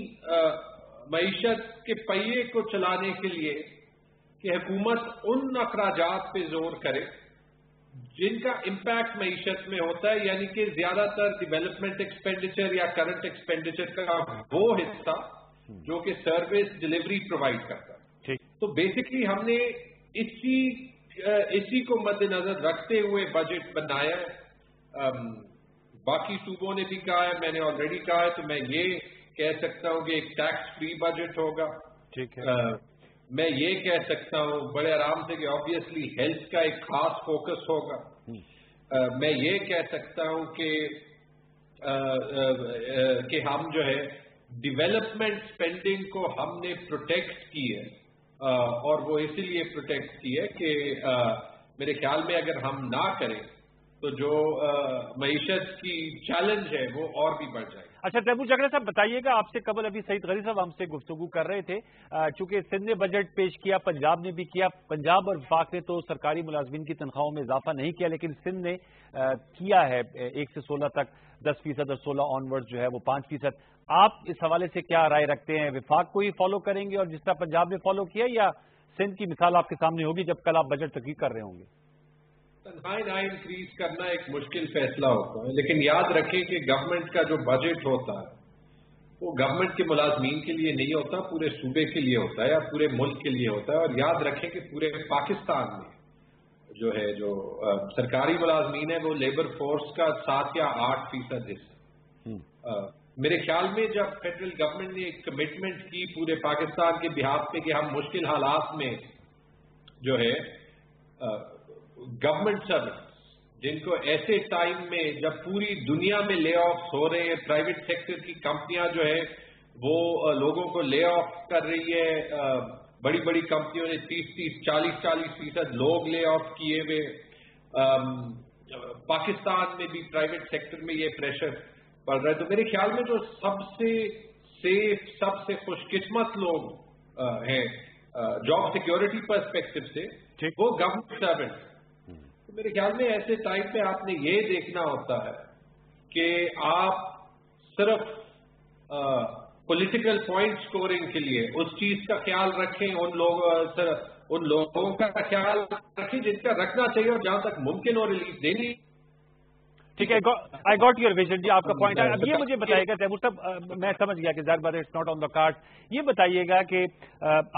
मईशत के पहिए को चलाने के लिए कि हुकूमत उन अखराजात पे जोर करे जिनका इम्पैक्ट मईशत में होता है, यानी कि ज्यादातर डेवलपमेंट एक्सपेंडिचर या करंट एक्सपेंडिचर का वो हिस्सा जो कि सर्विस डिलीवरी प्रोवाइड करता है। तो बेसिकली हमने इसी को मद्देनजर रखते हुए बजट बनाया है। बाकी सूबों ने भी कहा है, मैंने ऑलरेडी कहा है, तो मैं ये कह सकता हूं कि एक टैक्स फ्री बजट होगा। ठीक है। मैं ये कह सकता हूं बड़े आराम से कि ऑब्वियसली हेल्थ का एक खास फोकस होगा। मैं ये कह सकता हूं कि हम जो है डेवलपमेंट स्पेंडिंग को हमने प्रोटेक्ट की है, और वो इसीलिए प्रोटेक्ट की है कि मेरे ख्याल में अगर हम ना करें तो जो मईशत की चैलेंज है वो और भी बढ़ जाएगी। अच्छा तैमूर झगड़ा साहब, बताइएगा, आपसे कबल अभी सईद गनी साहब हमसे गुफ्तगू कर रहे थे, चूंकि सिंध ने बजट पेश किया, पंजाब ने भी किया। पंजाब और वफाक ने तो सरकारी मुलाजमीन की तनख्वाहों में इजाफा नहीं किया, लेकिन सिंध ने किया है 1 से 16 तक 10% और 16 ऑनवर्ड जो है वो 5%। आप इस हवाले से क्या राय रखते हैं? विफाक को ही फॉलो करेंगे और जिस तरह पंजाब ने फॉलो किया, या सिंध की मिसाल आपके सामने होगी जब कल आप बजट तकरीर कर रहे होंगे? तनख्वाहें ना इंक्रीज करना एक मुश्किल फैसला होता है, लेकिन याद रखें कि गवर्नमेंट का जो बजट होता है वो गवर्नमेंट के मुलाजमीन के लिए नहीं होता, पूरे सूबे के लिए होता है या पूरे मुल्क के लिए होता है। और याद रखें कि पूरे पाकिस्तान में जो सरकारी मुलाजमीन है वो लेबर फोर्स का 7 या 8% हिस्सा। मेरे ख्याल में जब फेडरल गवर्नमेंट ने एक कमिटमेंट की पूरे पाकिस्तान के बिहाफ पे कि हम मुश्किल हालात में जो है गवर्नमेंट सर्विस, जिनको ऐसे टाइम में जब पूरी दुनिया में ले ऑफ हो रहे हैं, प्राइवेट सेक्टर की कंपनियां जो है वो लोगों को ले ऑफ कर रही है, बड़ी बड़ी कंपनियों ने 30-30, 40-40% लोग ले ऑफ किए हुए। पाकिस्तान में भी प्राइवेट सेक्टर में ये प्रेशर पड़ रहा है। तो मेरे ख्याल में जो सबसे सेफ, सबसे खुशकिस्मत लोग हैं जॉब सिक्योरिटी पर्सपेक्टिव से, वो गवर्नमेंट सर्वेंट। तो मेरे ख्याल में ऐसे टाइम पे आपने ये देखना होता है कि आप सिर्फ पॉलिटिकल पॉइंट स्कोरिंग के लिए उस चीज का ख्याल रखें, उन लोगों का ख्याल रखें जिनका रखना चाहिए, और जहां तक मुमकिन हो रिलीफ देनी। ठीक है, आई गॉट योर विजन जी, आपका पॉइंट है। अब ये मुझे बताइएगा तैमूर साहब, मैं समझ गया कि ज़ाहिर बात है it's not on the card. ये बताइएगा कि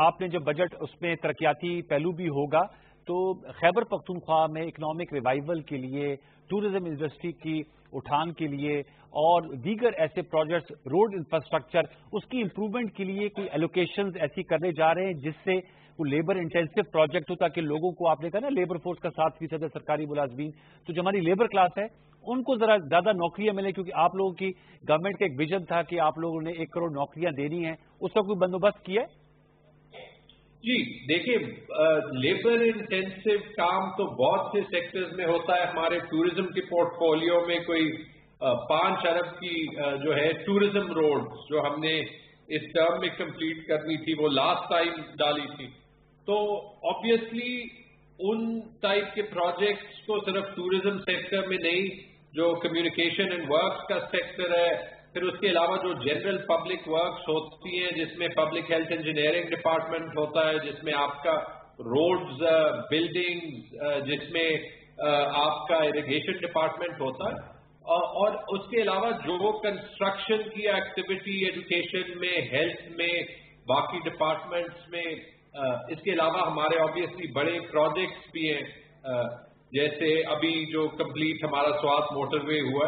आपने जो बजट उसमें तरक्याती पहलू भी होगा, तो खैबर पख्तूनख्वा में इकोनॉमिक रिवाइवल के लिए, टूरिज्म इंडस्ट्री की उठान के लिए और दीगर ऐसे प्रोजेक्ट्स, रोड इंफ्रास्ट्रक्चर, उसकी इंप्रूवमेंट के लिए कोई एलोकेशंस ऐसी करने जा रहे हैं जिससे वो लेबर इंटेंसिव प्रोजेक्ट हो, ताकि लोगों को, आपने कहा ना लेबर फोर्स का 7% है सरकारी मुलाजमीन, तो जो हमारी लेबर क्लास है उनको जरा ज्यादा नौकरियां मिले, क्योंकि आप लोगों की गवर्नमेंट का एक विजन था कि आप लोगों ने 1 करोड़ नौकरियां देनी है, उसका कोई बंदोबस्त किया है? जी देखिए, लेबर इंटेंसिव काम तो बहुत से सेक्टर्स में होता है। हमारे टूरिज्म के पोर्टफोलियो में कोई 5 अरब की जो है टूरिज्म रोड जो हमने इस टर्म में कंप्लीट करनी थी, वो लास्ट टाइम डाली थी। तो ऑब्वियसली उन टाइप के प्रोजेक्ट्स को सिर्फ टूरिज्म सेक्टर में नहीं, जो कम्युनिकेशन एंड वर्क्स का सेक्टर है, फिर उसके अलावा जो जनरल पब्लिक वर्क्स होती हैं जिसमें पब्लिक हेल्थ इंजीनियरिंग डिपार्टमेंट होता है, जिसमें आपका रोड्स बिल्डिंग्स, जिसमें आपका इरिगेशन डिपार्टमेंट होता है, और उसके अलावा जो कंस्ट्रक्शन की एक्टिविटी एजुकेशन में, हेल्थ में, बाकी डिपार्टमेंट्स में, इसके अलावा हमारे ऑब्वियसली बड़े प्रोजेक्ट्स भी हैं, जैसे अभी जो कंप्लीट हमारा स्वात मोटरवे हुआ,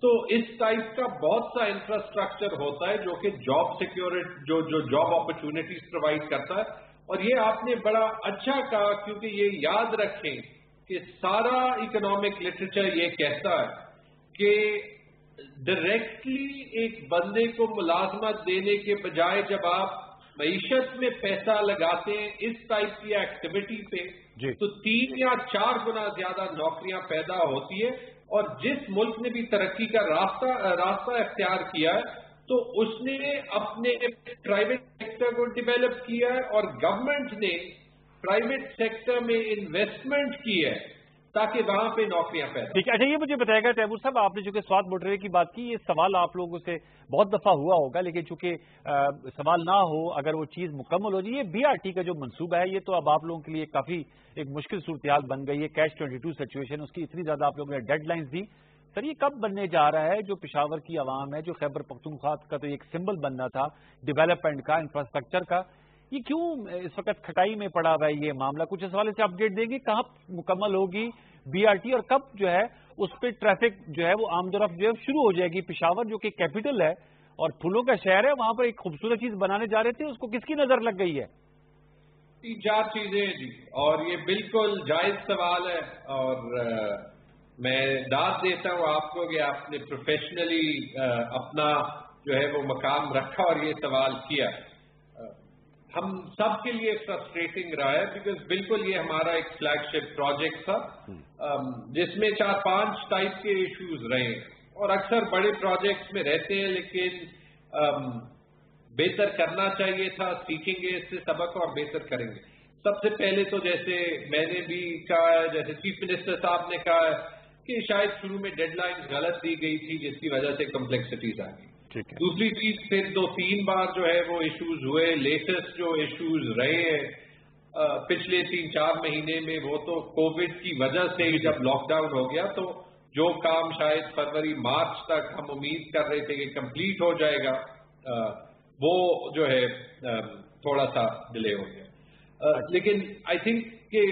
तो इस टाइप का बहुत सा इंफ्रास्ट्रक्चर होता है जो कि जॉब सिक्योरिटी, जो जॉब अपॉर्चुनिटीज प्रोवाइड करता है। और ये आपने बड़ा अच्छा कहा, क्योंकि ये याद रखें कि सारा इकोनॉमिक लिटरेचर ये कहता है कि डायरेक्टली एक बंदे को मुलाजमत देने के बजाय जब आप मईशत में पैसा लगाते हैं इस टाइप की एक्टिविटी पे, तो 3 या 4 गुना ज्यादा नौकरियां पैदा होती है। और जिस मुल्क ने भी तरक्की का रास्ता इख्तियार किया है, तो उसने अपने प्राइवेट सेक्टर को डेवलप किया है और गवर्नमेंट ने प्राइवेट सेक्टर में इन्वेस्टमेंट की है ताकि वहां पे नौकरियां पैदा। ठीक है, अच्छा ये मुझे बताएगा तैमूर साहब, आपने चूंकि स्वात मोटरवे की बात की, ये सवाल आप लोगों से बहुत दफा हुआ होगा, लेकिन चूंकि सवाल ना हो, अगर वो चीज मुकम्मल हो जाए, ये BRT का जो मंसूबा है, ये तो अब आप लोगों के लिए काफी एक मुश्किल सूरत बन गई है, कैच 22 सिचुएशन, उसकी इतनी ज्यादा आप लोगों ने डेडलाइंस दी। सर ये कब बनने जा रहा है? जो पेशावर की आवाम है, जो खैबर पख्तूनख्वा का तो एक सिंबल बनना था डेवलपमेंट का, इंफ्रास्ट्रक्चर का, ये क्यों इस वक्त खटाई में पड़ा हुआ है ये मामला? कुछ इस हवाले से अपडेट देंगे, कहाँ मुकम्मल होगी BRT और कब जो है उस पर ट्रैफिक जो है वो आमदोरफ्त जो है शुरू हो जाएगी? पेशावर जो कि कैपिटल है और फूलों का शहर है, वहां पर एक खूबसूरत चीज बनाने जा रहे थे, उसको किसकी नजर लग गई है? 3-4 चीजें जी, और ये बिल्कुल जायज सवाल है, और मैं दाद देता हूं आपको कि आपने प्रोफेशनली अपना जो है वो मकाम रखा और ये सवाल किया। हम सब के लिए फ्रस्ट्रेटिंग रहा है, बिकॉज बिल्कुल ये हमारा एक फ्लैगशिप प्रोजेक्ट था जिसमें 4-5 टाइप के इश्यूज रहे हैं, और अक्सर बड़े प्रोजेक्ट्स में रहते हैं, लेकिन बेहतर करना चाहिए था। सीखेंगे इससे सबक और बेहतर करेंगे। सबसे पहले तो जैसे मैंने भी कहा है, जैसे चीफ मिनिस्टर साहब ने कहा है कि शायद शुरू में डेडलाइन गलत दी गई थी जिसकी वजह से कॉम्प्लेक्सिटीज आ गई। दूसरी चीज, फिर 2-3 बार जो है वो इश्यूज हुए। लेटेस्ट जो इश्यूज रहे हैं पिछले 3-4 महीने में, वो तो कोविड की वजह से ही जब लॉकडाउन हो गया, तो जो काम शायद फरवरी-मार्च तक हम उम्मीद कर रहे थे कि कंप्लीट हो जाएगा, वो जो है थोड़ा सा डिले हो गया। लेकिन आई थिंक कि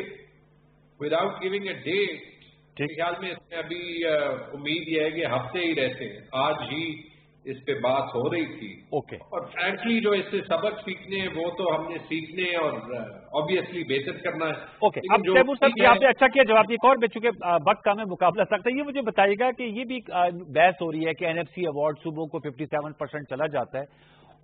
विदाउट गिविंग अ डेट, मेरे ख्याल में इसमें अभी उम्मीद यह है कि हफ्ते ही रहते हैं। आज ही इस पे बात हो रही थी। ओके। और फ्रैंकली जो इससे सबक सीखने हैं वो तो हमने सीखने और ऑब्वियसली बेहतर करना है। ओके, अब तैमूर साहब आपने अच्छा किया जवाब दिया, और चूंकि वक्त का में मुकाबला सकता है, ये मुझे बताइएगा कि ये भी बहस हो रही है कि NFC अवार्ड सूबों को 57% चला जाता है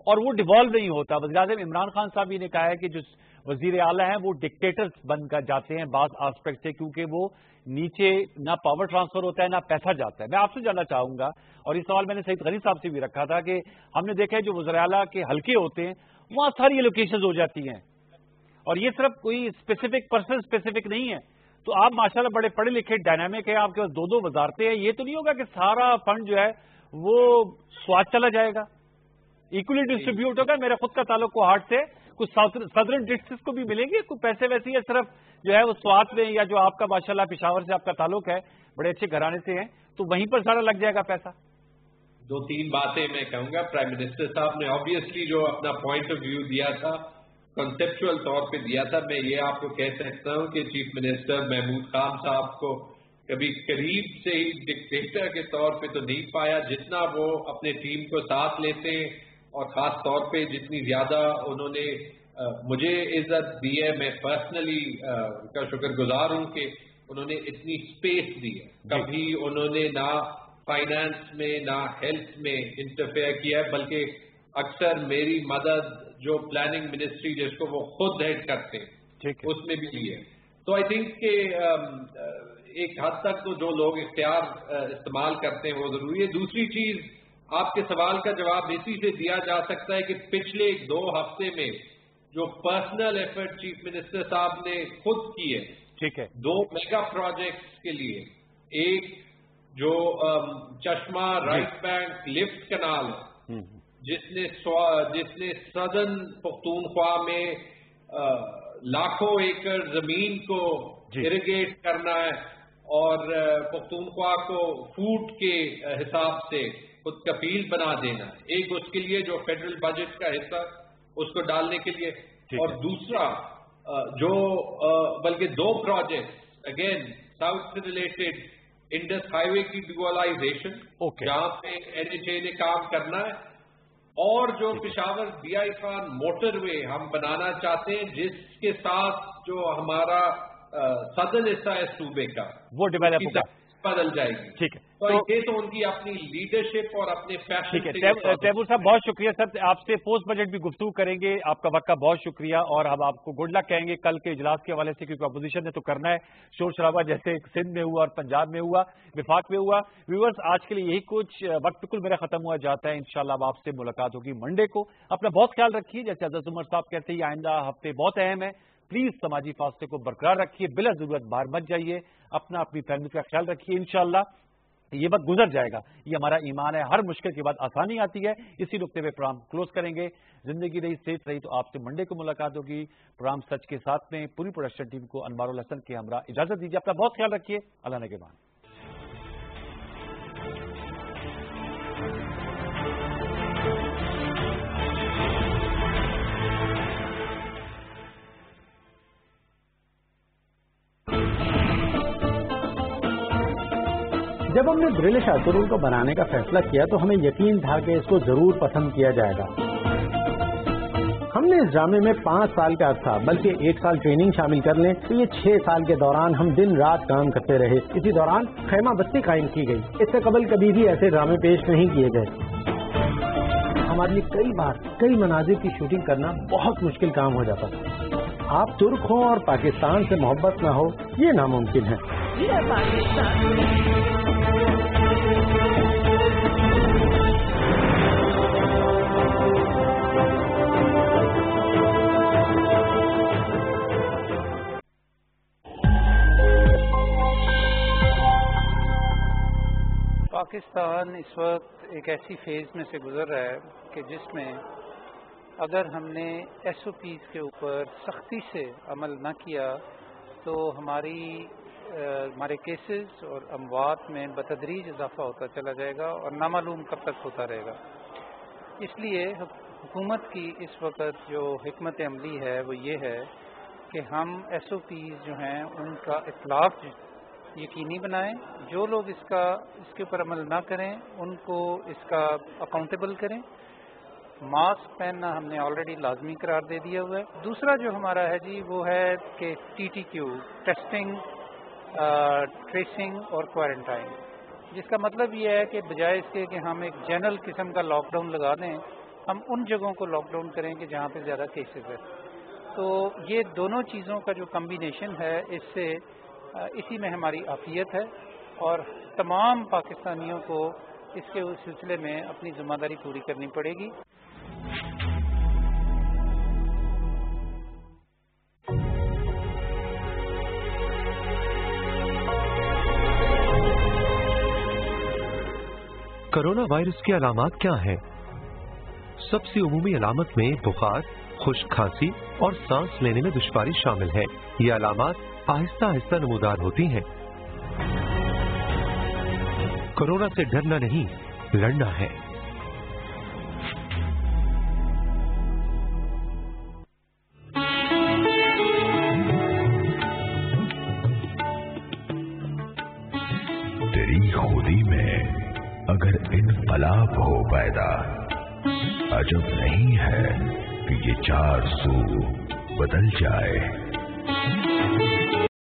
और वो डिवॉल्व नहीं होता। वज़ीर-ए-आज़म इमरान खान साहब ने कहा है कि जो वजीर आला हैं वो डिक्टेटर्स बनकर जाते हैं बाज़ आस्पेक्ट से, क्योंकि वो नीचे ना पावर ट्रांसफर होता है ना पैसा जाता है। मैं आपसे जानना चाहूंगा, और ये सवाल मैंने सईद गनी साहब से भी रखा था, कि हमने देखा है जो वज़ीर आला के हल्के होते हैं वहां सारी एलोकेशन हो जाती हैं, اور یہ صرف کوئی اسپیسیفک پرسن اسپیسیفک نہیں ہے. تو آپ ماشاءاللہ بڑے پڑھے لکھے ڈائنامک ہیں, آپ کے پاس 2 وزارتیں ہیں. یہ تو نہیں ہوگا کہ سارا فنڈ جو ہے وہ سواد چلا جائے گا, ایکولی ڈسٹریبیوٹ ہوگا. میرا خود کا تعلق کو ہارٹ سے, کچھ سدرن ڈسٹرکٹ کو بھی ملیں گے کچھ پیسے ویسے, یا صرف جو ہے وہ سوات میں, یا جو آپ کا ماشاءاللہ پشاور سے آپ کا تعلق ہے, بڑے اچھے گھرانے سے ہیں, تو وہیں پر سارا لگ جائے گا پیسہ؟ 2-3 باتیں میں کہوں گا. پرائم منسٹر صاحب نے آبویسلی جو اپنا پوائنٹ آف ویو دیا تھا, کنسپچل طور پہ دیا تھا. میں یہ آپ کو کہہ سکتا ہوں کہ چیف منسٹر محمود خان صاحب کو کبھی قریب سے ہی ڈکٹیٹر کے طور پہ تو نہیں پایا, جتنا وہ اپنے ٹیم کو ساتھ لیتے ہیں, اور خاص طور پہ جتنی زیادہ انہوں نے مجھے عزت دی ہے. میں پرسنلی کا شکر گزار ہوں کہ انہوں نے اتنی اسپیس دی ہے. کبھی انہوں نے نہ فائنانس میں نہ ہیلتھ میں انٹرفیئر کیا ہے, بلکہ اکثر میری مدد جو پلاننگ منسٹری جس کو وہ خود ہیڈ کرتے ہیں اس میں بھی لی ہے. تو آئی تھنک کہ ایک حد تک تو جو لوگ اختیار استعمال کرتے ہیں وہ ضروری ہے. دوسری چیز, آپ کے سوال کا جواب اسی سے دیا جا سکتا ہے کہ پچھلے 2 ہفتے میں جو پرسنل ایفرٹ چیف منسٹر صاحب نے خود کی ہے, ٹھیک ہے, 2 میگا پروجیکٹس کے لیے. ایک جو چشمہ رائٹ بینک لفٹ کنال ہے, جس نے سدرن پختونخوا میں لاکھوں ایکڑ زمین کو اریگیٹ کرنا ہے اور پختونخوا کو فوڈ کے حساب سے خود کفیل بنا دینا ہے. ایک اس کے لیے جو فیڈرل بجٹ کا حصہ اس کو ڈالنے کے لیے, اور دوسرا جو بلکہ 2 پروجیکٹ اگین ساؤتھ سے ریلیٹڈ, انڈس ہائی وے کی ڈیولائزیشن جہاں پہ NHA نے کام کرنا ہے, اور جو پشاور DI خان موٹر وے ہم بنانا چاہتے ہیں جس کے ساتھ جو ہمارا سدرن حصہ ہے صوبے کا وہ ڈیولپ ہوگا, بدل جائے گی. ٹھیک ہے, تو یہ تو ان کی اپنی لیڈرشپ اور اپنے فیشن. ٹھیک ہے تیمور صاحب, بہت شکریہ سر. آپ سے پوسٹ بجٹ بھی گفتگو کریں گے. آپ کا وقت کا بہت شکریہ, اور ہم آپ کو گڈ لک کہیں گے کل کے اجلاس کے حوالے سے, کیونکہ اپوزیشن نے تو کرنا ہے شور شرابہ جیسے سندھ میں ہوا اور پنجاب میں ہوا, وفاق میں ہوا. ویورز, آج کے لیے یہی کچھ. وقت بالکل میرا ختم ہوا جاتا ہے. انشاءاللہ اب آپ سے ملاقات ہوگی منڈے کو. اپنا بہت خیال رکھیے. جیسے عزت عمر صاحب کہتے ہیں آئندہ ہفتے بہت اہم ہے. پلیز سماجی فاصلے کو برقرار رکھیے, بلا ضرورت باہر مت جائیے, اپنی فیملی کا خیال رکھیے. انشاءاللہ یہ وقت گزر جائے گا, یہ ہمارا ایمان ہے. ہر مشکل کے بعد آسانی آتی ہے. اسی نقطے پہ پروگرام کلوز کریں گے. زندگی رہی, سیف رہی, تو آپ سے منڈے کو ملاقات ہوگی. پروگرام سچ کے ساتھ میں پوری پروڈکشن ٹیم کو انوار الحسن کے ہمراہ اجازت دیجیے. اپنا بہت خیال رکھیے. اللہ نگہبان. جب ہم نے برلش ارطغرل کو بنانے کا فیصلہ کیا تو ہمیں یقین تھا کہ اس کو ضرور پسند کیا جائے گا. ہم نے اس ڈرامے میں 5 سال کا عرصہ بلکہ 1 سال ٹریننگ شامل کر لیں تو یہ 6 سال کے دوران ہم دن رات کام کرتے رہے. اسی دوران خیمہ بستی قائم کی گئی. اس سے قبل کبھی بھی ایسے ڈرامے پیش نہیں کیے گئے. ہمارے لیے کئی بار کئی مناظر کی شوٹنگ کرنا بہت مشکل کام ہو جاتا تھا. آپ ترک ہوں اور پاکستان سے محبت نہ ہو, یہ ناممکن ہے. پاکستان اس وقت ایک ایسی فیز میں سے گزر رہا ہے کہ جس میں اگر ہم نے ایس او پیز کے اوپر سختی سے عمل نہ کیا تو ہمارے کیسز اور اموات میں بتدریج اضافہ ہوتا چلا جائے گا اور نامعلوم کب تک ہوتا رہے گا. اس لیے حکومت کی اس وقت جو حکمت عملی ہے وہ یہ ہے کہ ہم ایس او پیز جو ہیں ان کا اطلاق یقینی بنائیں. جو لوگ اس کے اوپر عمل نہ کریں ان کو اس کا اکاؤنٹیبل کریں. ماسک پہننا ہم نے آلریڈی لازمی قرار دے دیا ہوا ہے. دوسرا جو ہمارا ہے جی وہ ہے کہ TTQ ٹیسٹنگ, ٹریسنگ اور کوارنٹائن, جس کا مطلب یہ ہے کہ بجائے اس کے کہ ہم ایک جنرل قسم کا لاک ڈاؤن لگا دیں, ہم ان جگہوں کو لاک ڈاؤن کریں کہ جہاں پہ زیادہ کیسز ہے. تو یہ دونوں چیزوں کا جو کمبینیشن ہے اسی میں ہماری عافیت ہے, اور تمام پاکستانیوں کو اس کے سلسلے میں اپنی ذمہ داری پوری کرنی پڑے گی. कोरोना वायरस की अलामत क्या है? सबसे उमूमी अलामत में बुखार, खुश्क खांसी और सांस लेने में दुश्वारी शामिल है। ये अलामत आहिस्ता आहिस्ता नमूदार होती हैं। कोरोना से डरना नहीं, लड़ना है। तेरी खुदी में अगर इनकलाब हो पैदा, अजब नहीं है कि ये चार सू बदल जाए।